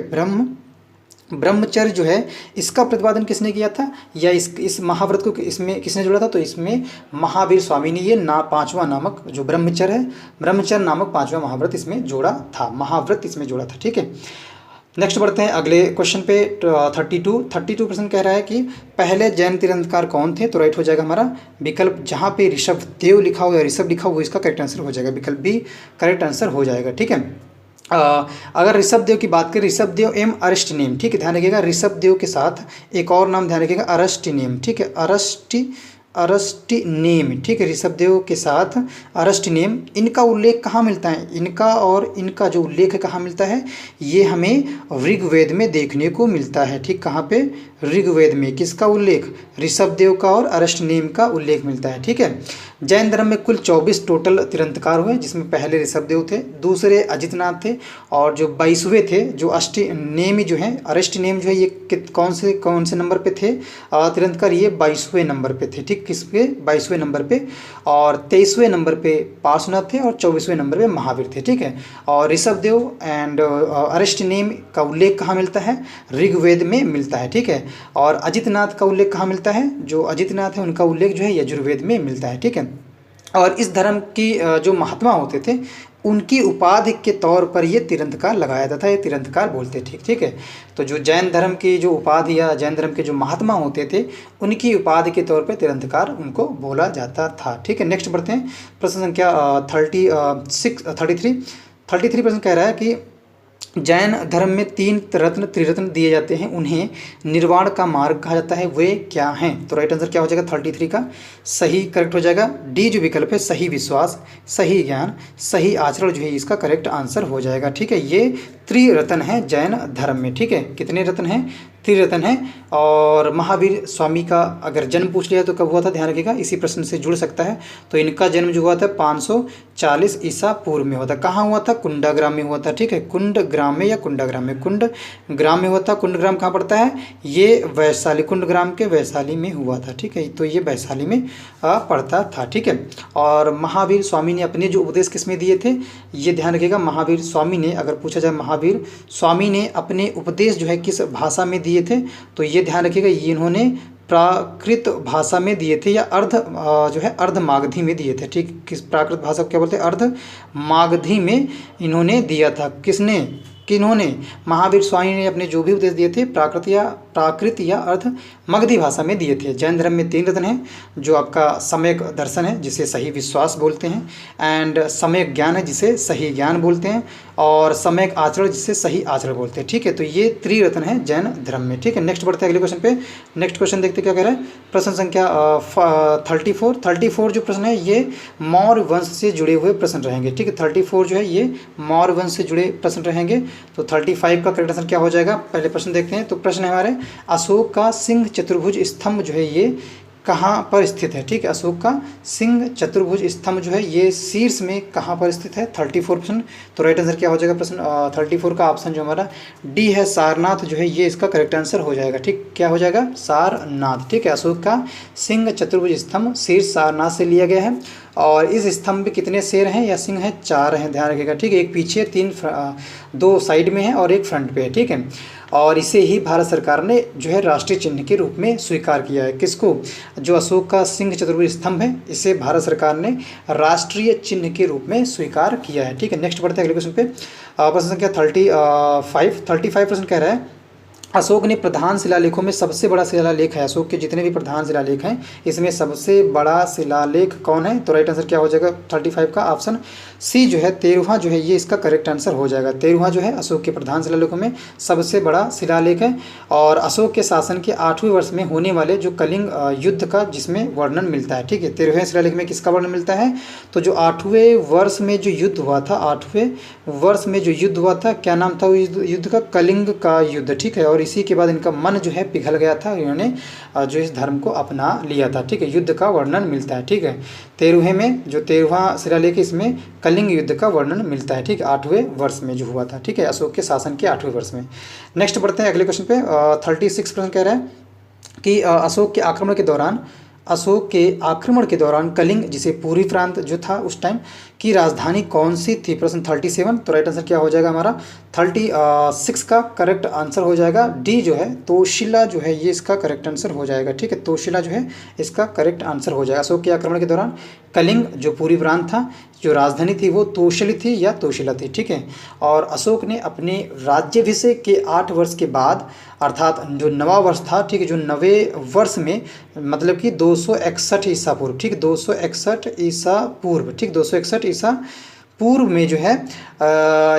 ब्रह्मचर्य जो है इसका प्रतिपादन किसने किया था, या इस महाव्रत को इसमें किसने जोड़ा था, तो इसमें महावीर स्वामी ने ये 5वां नामक जो ब्रह्मचर्य नामक 5वां महाव्रत इसमें जोड़ा था, महाव्रत इसमें जोड़ा था। ठीक है, नेक्स्ट बढ़ते हैं अगले क्वेश्चन पे। 32 प्रश्न कह रहा है कि पहले जैन तीर्थंकर कौन थे। तो राइट हो जाएगा हमारा विकल्प, जहाँ पे ऋषभदेव लिखा हो या ऋषभ लिखा हो वो इसका करेक्ट आंसर हो जाएगा, विकल्प भी करेक्ट आंसर हो जाएगा। ठीक है, अगर ऋषभदेव की बात करें, ऋषभदेव एम अरस्टिनेम। ठीक है, ध्यान रखिएगा ऋषभदेव के साथ एक और नाम ध्यान रखिएगा, अरस्टिनेम। ठीक है, अरस्टिनेम। ठीक है, ऋषभदेव के साथ अरस्टिनेम। इनका उल्लेख कहाँ मिलता है, इनका जो उल्लेख है कहाँ मिलता है, ये हमें ऋग्वेद में देखने को मिलता है। ठीक, कहाँ पे, ऋग्वेद में किसका उल्लेख, ऋषभदेव का और अरष्टनेम का उल्लेख मिलता है। ठीक है। जैन धर्म में कुल 24 टोटल तीर्थंकर हुए, जिसमें पहले ऋषभदेव थे, दूसरे अजितनाथ थे, और जो 22वें थे जो अष्टनेमी जो है, अरष्टनेम जो है, ये कौन से नंबर पे थे तीर्थंकर, ये 22वें नंबर पे थे। ठीक, किस पे, 22वें नंबर पे। और 23वें नंबर पे पार्श्वनाथ थे और 24वें नंबर पे महावीर थे। ठीक है। और ऋषभदेव एंड अरष्टनेम का उल्लेख कहाँ मिलता है, ऋग्वेद में मिलता है। ठीक है। और अजितनाथ का उल्लेख कहाँ मिलता है, जो अजितनाथ है उनका उल्लेख जो है यजुर्वेद में मिलता है। ठीक है। और इस धर्म की जो महात्मा होते थे उनकी उपाधि के तौर पर ये तीर्थंकर लगाया जाता है, ये तीर्थंकर बोलते थे। ठीक है। तो जो जैन धर्म की जो उपाधि या जैन धर्म के जो महात्मा होते थे उनकी उपाधि के तौर पर तीर्थंकर उनको बोला जाता था। ठीक है। नेक्स्ट बढ़ते हैं, प्रश्न संख्या 33 प्रश्न कह रहा है कि जैन धर्म में 3 त्रिरत्न दिए जाते हैं, उन्हें निर्वाण का मार्ग कहा जाता है, वे क्या हैं। तो राइट आंसर क्या हो जाएगा 33 का, सही करेक्ट हो जाएगा डी जो विकल्प है, सही विश्वास, सही ज्ञान, सही आचरण जो है इसका करेक्ट आंसर हो जाएगा। ठीक है। ये त्रिरत्न है जैन धर्म में। ठीक है। कितने रत्न हैं, त्रिरत्न है। और महावीर स्वामी का अगर जन्म पूछ लिया तो कब हुआ था, ध्यान रखिएगा, इसी प्रश्न से जुड़ सकता है। तो इनका जन्म जो हुआ था 540 ईसा पूर्व में हुआ था। कहाँ हुआ था, कुंडाग्राम में हुआ था। ठीक है। कुंडग्राम में या कुंडाग्राम में, कुंडग्राम में हुआ था। कुंडग्राम कहाँ पड़ता है, ये वैशाली, कुंडग्राम के वैशाली में हुआ था। ठीक है। तो ये वैशाली में पड़ता था। ठीक है। और महावीर स्वामी ने अपने जो उपदेश किस में दिए थे, ये ध्यान रखिएगा, महावीर स्वामी ने, अगर पूछा जाए महावीर स्वामी ने अपने उपदेश जो है किस भाषा में दिए थे, तो ये ध्यान रखिएगा, ये इन्होंने प्राकृत भाषा में दिए थे या अर्ध मागधी में दिए थे। ठीक, किस प्राकृत भाषा को क्या बोलते हैं, अर्ध मागधी में इन्होंने दिया था। किन्होंने, महावीर स्वामी ने अपने जो भी उपदेश दिए थे प्राकृत या अर्ध मगधी भाषा में दिए थे। जैन धर्म में 3 रत्न हैं, जो आपका सम्यक दर्शन है जिसे सही विश्वास बोलते हैं, एंड सम्यक ज्ञान है जिसे सही ज्ञान बोलते हैं, और सम्यक आचरण जिसे सही आचरण बोलते हैं। ठीक है। तो ये त्रिरत्न है जैन धर्म में। ठीक है। नेक्स्ट बढ़ते हैं अगले क्वेश्चन पे। नेक्स्ट क्वेश्चन देखते क्या कह रहा है, प्रश्न संख्या 34 जो प्रश्न है ये मौर्य वंश से जुड़े हुए प्रश्न रहेंगे। ठीक है। 34 जो है ये मौर्य वंश से जुड़े प्रश्न रहेंगे। तो 35 का करेक्ट आंसर क्या हो जाएगा, पहले प्रश्न देखते हैं। तो प्रश्न है हमारे, अशोक का सिंह चतुर्भुज स्तंभ जो है ये कहाँ पर स्थित है। ठीक है। अशोक का सिंह चतुर्भुज स्तंभ जो है ये शीर्ष में कहाँ पर स्थित है, 34%। तो राइट आंसर क्या हो जाएगा प्रश्न 34 का ऑप्शन जो हमारा डी है, सारनाथ जो है ये इसका करेक्ट आंसर हो जाएगा। ठीक, क्या हो जाएगा, सारनाथ। ठीक है। अशोक का सिंह चतुर्भुज स्तंभ शीर्ष सारनाथ से लिया गया है। और इस स्तंभ में कितने शेर हैं या सिंह हैं, 4 हैं, ध्यान रखिएगा। ठीक है। एक पीछे, 2 साइड में है और एक फ्रंट पे है। ठीक है। और इसे ही भारत सरकार ने जो है राष्ट्रीय चिन्ह के रूप में स्वीकार किया है। किसको, जो अशोक का सिंह चतुर्भुज स्तंभ है इसे भारत सरकार ने राष्ट्रीय चिन्ह के रूप में स्वीकार किया है। ठीक है। नेक्स्ट बढ़ते हैं अगले क्वेश्चन पे। प्रश्न संख्या 35 प्रश्न कह रहा है, अशोक ने प्रधान शिलालेखों में सबसे बड़ा शिलालेख है, अशोक के जितने भी प्रधान शिलालेख हैं इसमें सबसे बड़ा शिलालेख कौन है। तो राइट आंसर क्या हो जाएगा 35 का ऑप्शन सी जो है 13वां जो है ये इसका करेक्ट आंसर हो जाएगा। 13वां जो है अशोक के प्रधान शिलालेखों में सबसे बड़ा शिलालेख है। और अशोक के शासन के 8वें वर्ष में होने वाले जो कलिंग युद्ध का जिसमें वर्णन मिलता है। ठीक है। 13वें शिलालेख में किसका वर्णन मिलता है, तो जो 8वें वर्ष में जो युद्ध हुआ था, 8वें वर्ष में जो युद्ध हुआ था, क्या नाम था उस युद्ध का, कलिंग का युद्ध। ठीक है। और इसी के बाद इनका मन जो है पिघल गया था, इन्होंने जो इस धर्म को अपना लिया था। ठीक है। युद्ध का वर्णन मिलता है। ठीक है। 13वें में जो 13वां शिलालेख है इसमें कलिंग युद्ध का वर्णन मिलता है। ठीक है। 8वें वर्ष में जो हुआ था। ठीक है। अशोक के शासन के 8वें वर्ष में। नेक्स्ट बढ़ते हैं अगले क्वेश्चन पे। 36 प्रश्न कह रहा है कि अशोक के आक्रमण के दौरान कलिंग जिसे पूर्वी प्रांत जो था उस टाइम की राजधानी कौन सी थी। प्रश्न 37। तो राइट आंसर क्या हो जाएगा हमारा 36 का करेक्ट आंसर हो जाएगा डी जो है तोशिला जो है ये इसका करेक्ट आंसर हो जाएगा। ठीक है। तोशिला जो है इसका करेक्ट आंसर हो जाएगा। अशोक के आक्रमण के दौरान कलिंग जो पूर्वी प्रांत था, जो राजधानी थी वो तोशिली थी या तोशिला थी। ठीक है। और अशोक ने अपने राज्याभिषेक के 8 वर्ष के बाद अर्थात जो नवा वर्ष था, ठीक है, जो 9वें वर्ष में मतलब कि 261 ईसा पूर्व, ठीक, 261 ईसा पूर्व, ठीक, 261 ईसा पूर्व में जो है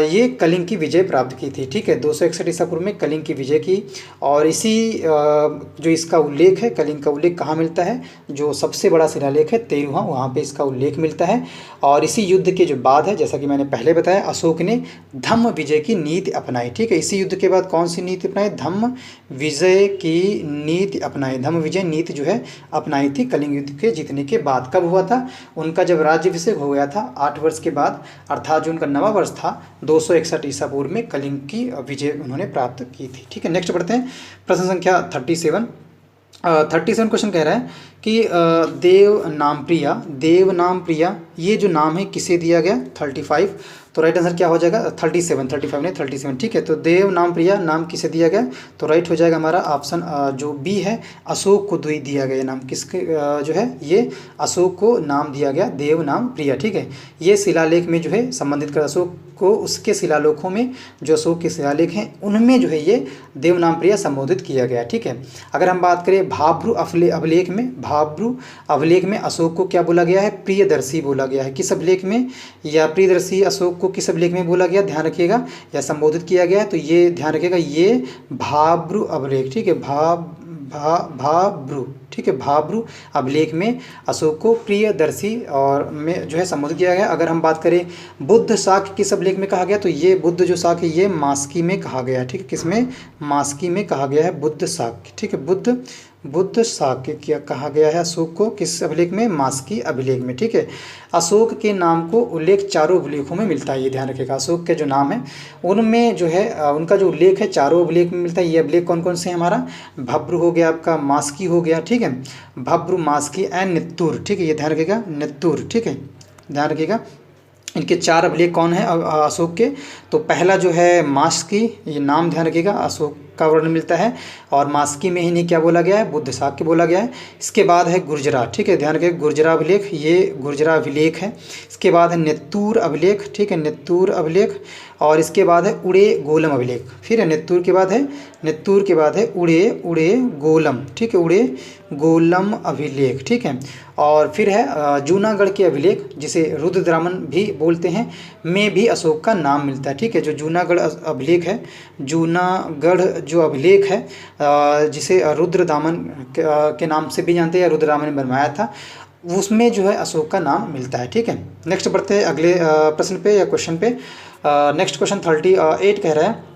ये कलिंग की विजय प्राप्त की थी। ठीक है, 261 ईसा पूर्व में कलिंग की विजय की। और इसी जो इसका उल्लेख है, कलिंग का उल्लेख कहाँ मिलता है, जो सबसे बड़ा शिलालेख है 13वां, वहाँ पे इसका उल्लेख मिलता है। और इसी युद्ध के जो बाद है, जैसा कि मैंने पहले बताया, अशोक ने धम्म विजय की नीति अपनाई। ठीक है, इसी युद्ध के बाद कौन सी नीति अपनाई, धम्म विजय की नीति अपनाई। धम्म विजय नीति जो है अपनाई थी कलिंग युद्ध के जीतने के बाद। कब हुआ था, उनका जब राज्याभिषेक हो गया था 8 वर्ष के बाद, अर्थात जो उनका नवा वर्ष था 261 ईसा पूर्व में कलिंग की विजय उन्होंने प्राप्त की थी। ठीक है, नेक्स्ट बढ़ते हैं, प्रश्न संख्या 37। 37 क्वेश्चन कह रहा है कि देव नाम प्रिया, ये जो नाम है किसे दिया गया, 35। तो राइट आंसर क्या हो जाएगा, 37, 35 नहीं 37। ठीक है, तो देव नाम प्रिया नाम किसे दिया गया, तो राइट हो जाएगा हमारा ऑप्शन जो बी है, अशोक को दिया गया नाम। किसके जो है, ये अशोक को नाम दिया गया देव नाम प्रिया। ठीक है, ये शिलालेख में जो है संबंधित कर अशोक को, उसके शिलालेखों में जो अशोक के शिलालेख हैं उनमें जो है ये देव नाम प्रिया संबोधित किया गया। ठीक है, अगर हम बात करें भाब्रू अभिलेख में अशोक को क्या बोला गया है, प्रियदर्शी बोला गया है। किस अभिलेख में, या प्रियदर्शी अशोक को किस अभिलेख में बोला गया, ध्यान रखिएगा, या संबोधित किया गया है, तो ये ध्यान रखिएगा, ये भाब्रू अभिलेख। ठीक है, भाब्रू, ठीक है, भाब्रू अभिलेख में अशोक को प्रियदर्शी और में जो है संबोधित किया गया। अगर हम बात करें बुद्ध शाक्य किस अभिलेख में कहा गया, तो ये बुद्ध जो शाक्य ये मास्की में कहा गया। ठीक है, किसमें, मास्की में कहा गया है बुद्ध शाक्य। ठीक है, बुद्ध शाक्य क्या कहा गया है अशोक को, किस अभिलेख में, मास्की अभिलेख में। ठीक है, अशोक के नाम को उल्लेख चारों अभिलेखों में मिलता है, ये ध्यान रखिएगा। अशोक के जो नाम है उनमें जो है उनका जो उल्लेख है चारों अभिलेख में मिलता है। ये अभिलेख कौन कौन से हैं, हमारा भब्रू हो गया, आपका मास्की हो गया। ठीक है, भब्रू, मास्की एंड नित्तूर। ठीक है, ये ध्यान रखिएगा, नित्तूर। ठीक है, ध्यान रखिएगा, इनके 4 अभिलेख कौन है अशोक के, तो पहला जो है मास्की, ये नाम ध्यान रखिएगा, अशोक का वर्णन मिलता है, और मास्की में ही नहीं क्या बोला गया है, बुद्ध शाक्य बोला गया है। इसके बाद है गुर्जरा। ठीक है, ध्यान रखिए, गुर्जरा अभिलेख, ये गुर्जरा अभिलेख है। इसके बाद है नेत्तूर अभिलेख। ठीक है, नेत्तूर अभिलेख, और इसके बाद है उड़े गोलम अभिलेख। फिर है नेत्तूर के बाद है उड़े गोलम। ठीक है, उड़े गोलम अभिलेख। ठीक है, और फिर है जूनागढ़ के अभिलेख, जिसे रुद्रदामन भी बोलते हैं, में भी अशोक का नाम मिलता है। ठीक है, जो जूनागढ़ अभिलेख है, जूनागढ़ जो अभिलेख है जिसे रुद्रदामन के नाम से भी जानते हैं, या रुद्रदामन ने बनवाया था, उसमें जो है अशोक का नाम मिलता है। ठीक है, नेक्स्ट बढ़ते हैं अगले प्रश्न पे या क्वेश्चन पे। नेक्स्ट क्वेश्चन 38 कह रहा है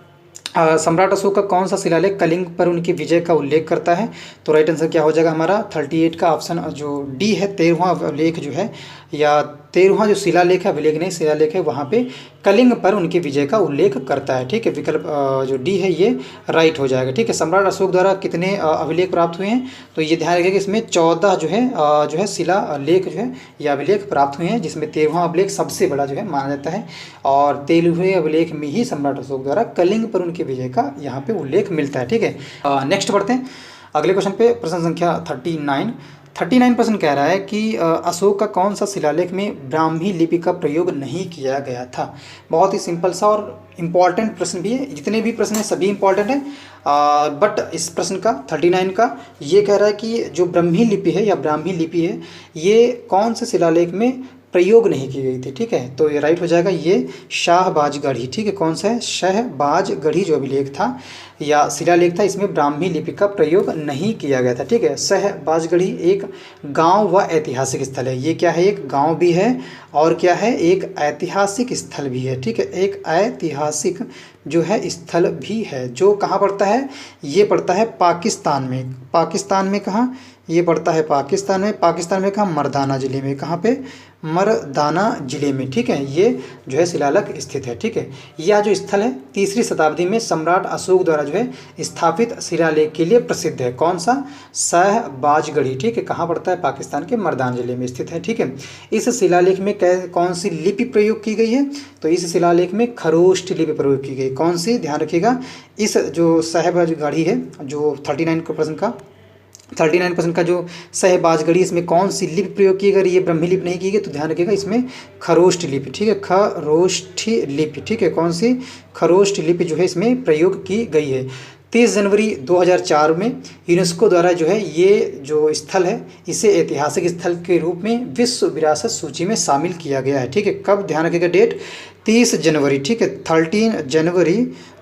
सम्राट अशोक का कौन सा शिलालेख कलिंग पर उनकी विजय का उल्लेख करता है, तो राइट आंसर क्या हो जाएगा हमारा 38 का ऑप्शन जो डी है, 13वां लेख जो है, या 13वां जो शिलालेख है, अभिलेख नहीं शिलालेख है, वहाँ पे कलिंग पर उनकी विजय का उल्लेख करता है। ठीक है, विकल्प जो डी है ये राइट हो जाएगा। ठीक है, सम्राट अशोक द्वारा कितने अभिलेख प्राप्त हुए हैं, तो ये ध्यान रखिए कि इसमें 14 जो है शिलालेख जो है या अभिलेख प्राप्त हुए हैं, जिसमें 13वां अभिलेख सबसे बड़ा जो है माना जाता है, और 13वें अभिलेख में ही सम्राट अशोक द्वारा कलिंग पर उनकी विजय का यहाँ पे उल्लेख मिलता है। ठीक है, नेक्स्ट बढ़ते हैं अगले क्वेश्चन पे, प्रश्न संख्या 39 प्रश्न कह रहा है कि अशोक का कौन सा शिलालेख में ब्राह्मी लिपि का प्रयोग नहीं किया गया था। बहुत ही सिंपल सा और इम्पॉर्टेंट प्रश्न भी है, जितने भी प्रश्न हैं सभी इम्पॉर्टेंट हैं, बट इस प्रश्न का 39 का ये कह रहा है कि जो ब्राह्मी लिपि है या ब्राह्मी लिपि है, ये कौन से शिलालेख में प्रयोग नहीं की गई थी। ठीक है, तो ये राइट हो जाएगा, ये शाहबाजगढ़ी। ठीक है, कौन सा है, शाहबाजगढ़ी जो अभिलेख था या शिलालेख था, इसमें ब्राह्मी लिपि का प्रयोग नहीं किया गया था। ठीक है, शाहबाजगढ़ी एक गांव व ऐतिहासिक स्थल है। ये क्या है, एक गांव भी है और क्या है, एक ऐतिहासिक स्थल भी है। ठीक है, एक ऐतिहासिक जो है स्थल भी है, जो कहाँ पड़ता है, ये पड़ता है पाकिस्तान में। पाकिस्तान में कहाँ, ये पड़ता है पाकिस्तान में कहाँ, मर्दाना ज़िले में। कहाँ पे, मर्दाना ज़िले में। ठीक है, ये जो है शिलालेख स्थित है। ठीक है, यह जो स्थल है 3री शताब्दी में सम्राट अशोक द्वारा जो है स्थापित शिलालेख के लिए प्रसिद्ध है। कौन सा, शाहबाजगढ़ी। ठीक है, कहाँ पड़ता है, पाकिस्तान के मर्दाना ज़िले में स्थित है। ठीक है, इस शिलालेख में कौन सी लिपि प्रयोग की गई है, तो इस शिलालेख में खरोष्ठ लिपि प्रयोग की गई। कौन सी, ध्यान रखिएगा, इस जो शाहबाजगढ़ी है, जो 39% का जो शाहबाजगढ़ी, इसमें कौन सी लिपि प्रयोग की गई, ये ब्राह्मी लिपि नहीं की गई, तो ध्यान रखिएगा इसमें खरोष्ठ लिपि। ठीक है, खरोष्ठी लिपि। ठीक है, कौन सी, खरोष्ठ लिपि जो है इसमें प्रयोग की गई है। 30 जनवरी 2004 में यूनेस्को द्वारा जो है ये जो स्थल है इसे ऐतिहासिक स्थल के रूप में विश्व विरासत सूची में शामिल किया गया है। ठीक है, कब, ध्यान रखिएगा डेट 30 जनवरी। ठीक है, 13 जनवरी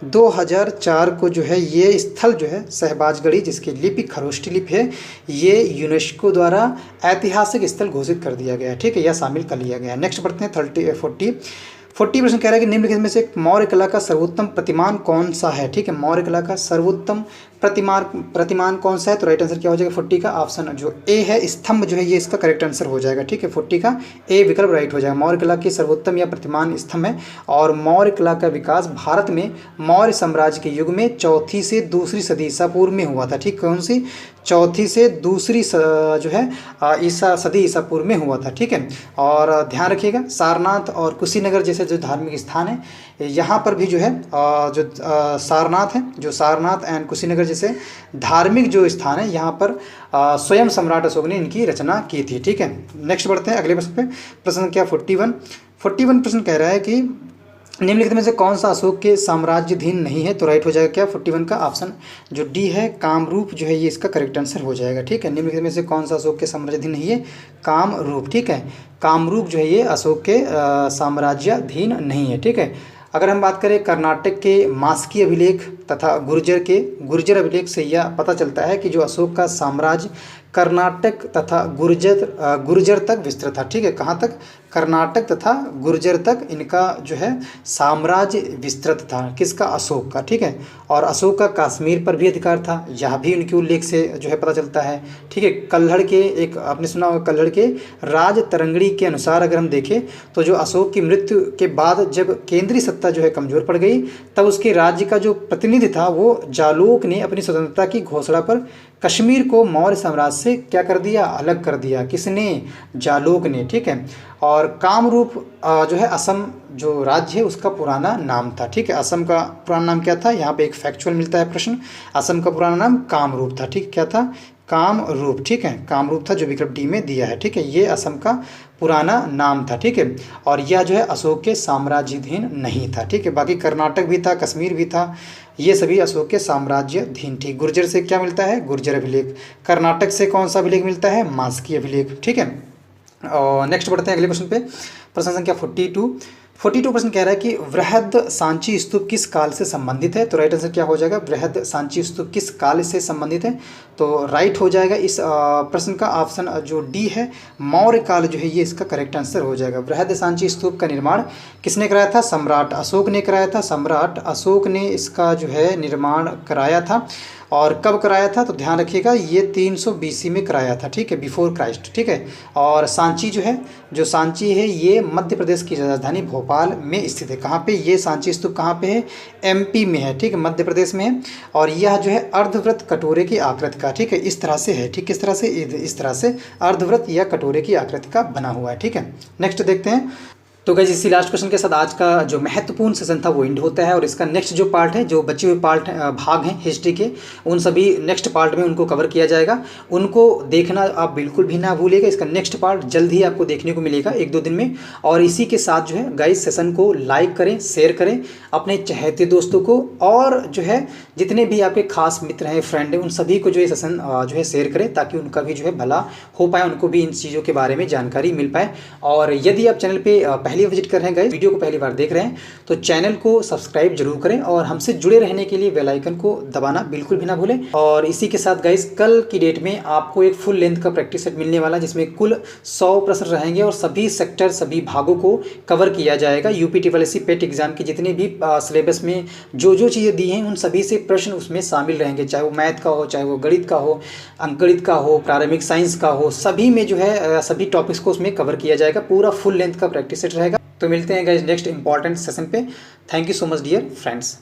2004 को जो है ये स्थल जो है शहबाजगढ़ी, जिसकी लिपि खरोष्ठी लिपि है, ये यूनेस्को द्वारा ऐतिहासिक स्थल घोषित कर दिया गया है। ठीक है, यह शामिल कर लिया गया है। नेक्स्ट बढ़ते हैं 40 प्रश्न कह रहा है कि निम्नलिखित में से मौर्य कला का सर्वोत्तम प्रतिमान कौन सा है। ठीक है, मौर्य कला का सर्वोत्तम प्रतिमान कौन सा है, तो राइट आंसर क्या हो जाएगा 40 का ऑप्शन जो ए है, स्तंभ जो है ये इसका करेक्ट आंसर हो जाएगा। ठीक है, 40 का ए विकल्प राइट हो जाएगा। मौर्य कला की सर्वोत्तम या प्रतिमान स्तंभ है। और मौर्य कला का विकास भारत में मौर्य साम्राज्य के युग में चौथी से दूसरी सदी ईसा पूर्व में हुआ था। ठीक, कौन सी, चौथी से दूसरी जो है सदी ईसा पूर्व में हुआ था। ठीक है, और ध्यान रखिएगा सारनाथ और कुशीनगर जैसे जो धार्मिक स्थान है, यहाँ पर भी जो है जो सारनाथ है, जो सारनाथ एंड कुशीनगर जैसे धार्मिक जो स्थान है, यहाँ पर स्वयं सम्राट अशोक ने इनकी रचना की थी। ठीक है, नेक्स्ट बढ़ते हैं अगले प्रश्न पे। प्रश्न क्या 41 प्रश्न कह रहा है कि निम्नलिखित में से कौन सा अशोक के साम्राज्याधीन नहीं है, तो राइट हो जाएगा क्या 41 का ऑप्शन जो डी है, कामरूप जो है ये इसका करेक्ट आंसर हो जाएगा। ठीक है, निम्नलिखित में से कौन सा अशोक के साम्राज्याधीन नहीं है, कामरूप। ठीक है, कामरूप जो है ये अशोक के साम्राज्याधीन नहीं है। ठीक है, अगर हम बात करें कर्नाटक के मास्की अभिलेख तथा गुर्जर अभिलेख से यह पता चलता है कि जो अशोक का साम्राज्य कर्नाटक तथा गुर्जर तक विस्तृत था। ठीक है, कहाँ तक, कर्नाटक तथा गुर्जर तक इनका जो है साम्राज्य विस्तृत था, किसका, अशोक का। ठीक है, और अशोक का कश्मीर पर भी अधिकार था, यह भी उनके उल्लेख से जो है पता चलता है। ठीक है, कल्हड़ के एक आपने सुना होगा, कल्हड़ के राज तरंगड़ी के अनुसार अगर हम देखें तो जो अशोक की मृत्यु के बाद जब केंद्रीय सत्ता जो है कमज़ोर पड़ गई, तब उसके राज्य का जो प्रतिनिधि था वो जालौक ने अपनी स्वतंत्रता की घोषणा पर कश्मीर को मौर्य साम्राज्य से क्या कर दिया, अलग कर दिया। किसने, जालौक ने। ठीक है, और कामरूप जो है असम जो राज्य है उसका पुराना नाम था। ठीक है, असम का पुराना नाम क्या था, यहाँ पे एक फैक्चुअल मिलता है प्रश्न, असम का पुराना नाम कामरूप था। ठीक, क्या था, कामरूप। ठीक है, कामरूप था जो विकल्प डी में दिया है। ठीक है, ये असम का पुराना नाम था। ठीक है, और यह जो है अशोक के साम्राज्याधीन नहीं था। ठीक है, बाकी कर्नाटक भी था, कश्मीर भी था, ये सभी अशोक के साम्राज्याधीन थी। गुर्जर से क्या मिलता है, गुर्जर अभिलेख। कर्नाटक से कौन सा अभिलेख मिलता है, मास्की अभिलेख। ठीक है, और नेक्स्ट बढ़ते हैं अगले क्वेश्चन पे। प्रश्न संख्या 42 प्रश्न कह रहा है कि वृहद सांची स्तूप किस काल से संबंधित है, तो राइट आंसर क्या हो जाएगा, वृहद सांची स्तूप किस काल से संबंधित है, तो राइट हो जाएगा इस प्रश्न का ऑप्शन जो डी है, मौर्य काल जो है ये इसका करेक्ट आंसर हो जाएगा। वृहद सांची स्तूप का निर्माण किसने कराया था, सम्राट अशोक ने कराया था। सम्राट अशोक ने इसका जो है निर्माण कराया था, और कब कराया था, तो ध्यान रखिएगा ये 300 BC में कराया था। ठीक है, बिफोर क्राइस्ट। ठीक है, और सांची जो है, जो सांची है ये मध्य प्रदेश की राजधानी भोपाल में स्थित है। कहाँ पे, ये सांची स्तूप कहाँ पे है, MP में है। ठीक है, मध्य प्रदेश में है, और यह जो है अर्धवृत्त कटोरे की आकृति का, ठीक है, इस तरह से है। ठीक, किस तरह से, इस तरह से अर्धवृत्त या कटोरे की आकृति का बना हुआ है। ठीक है, नेक्स्ट देखते हैं। तो गाइस इसी लास्ट क्वेश्चन के साथ आज का जो महत्वपूर्ण सेशन था वो एंड होता है, और इसका नेक्स्ट जो पार्ट है, जो बचे हुए भाग हैं हिस्ट्री के, उन सभी नेक्स्ट पार्ट में उनको कवर किया जाएगा। उनको देखना आप बिल्कुल भी ना भूलिएगा। इसका नेक्स्ट पार्ट जल्द ही आपको देखने को मिलेगा 1-2 दिन में। और इसी के साथ जो है गाइस सेशन को लाइक करें, शेयर करें अपने चहेते दोस्तों को, और जो है जितने भी आपके खास मित्र हैं, फ्रेंड हैं, उन सभी को जो है सेशन जो है शेयर करें, ताकि उनका भी जो है भला हो पाए, उनको भी इन चीज़ों के बारे में जानकारी मिल पाए। और यदि आप चैनल पर पहली विजिट कर रहे हैं गाइस, वीडियो को पहली बार देख रहे हैं, तो चैनल को सब्सक्राइब जरूर करें, और हमसे जुड़े रहने के लिए बेल आइकन को दबाना बिल्कुल भी ना भूलें। और इसी के साथ गाइस कल की डेट में आपको एक फुल लेंथ का प्रैक्टिस सेट मिलने वाला है, जिसमें कुल 100 प्रश्न रहेंगे, और सभी सेक्टर, सभी भागों को कवर किया जाएगा। UPSSC पेट एग्जाम के जितने भी सिलेबस में जो चीज़ें दी हैं, उन सभी से प्रश्न उसमें शामिल रहेंगे, चाहे वो मैथ का हो, चाहे वो गणित का हो, अंकगणित का हो, प्रारंभिक साइंस का हो, सभी में जो है सभी टॉपिक्स को उसमें कवर किया जाएगा। पूरा फुल लेंथ का प्रैक्टिस सेट रहेगा। तो मिलते हैं गाइस नेक्स्ट इंपॉर्टेंट सेशन पे। Thank you so much dear friends.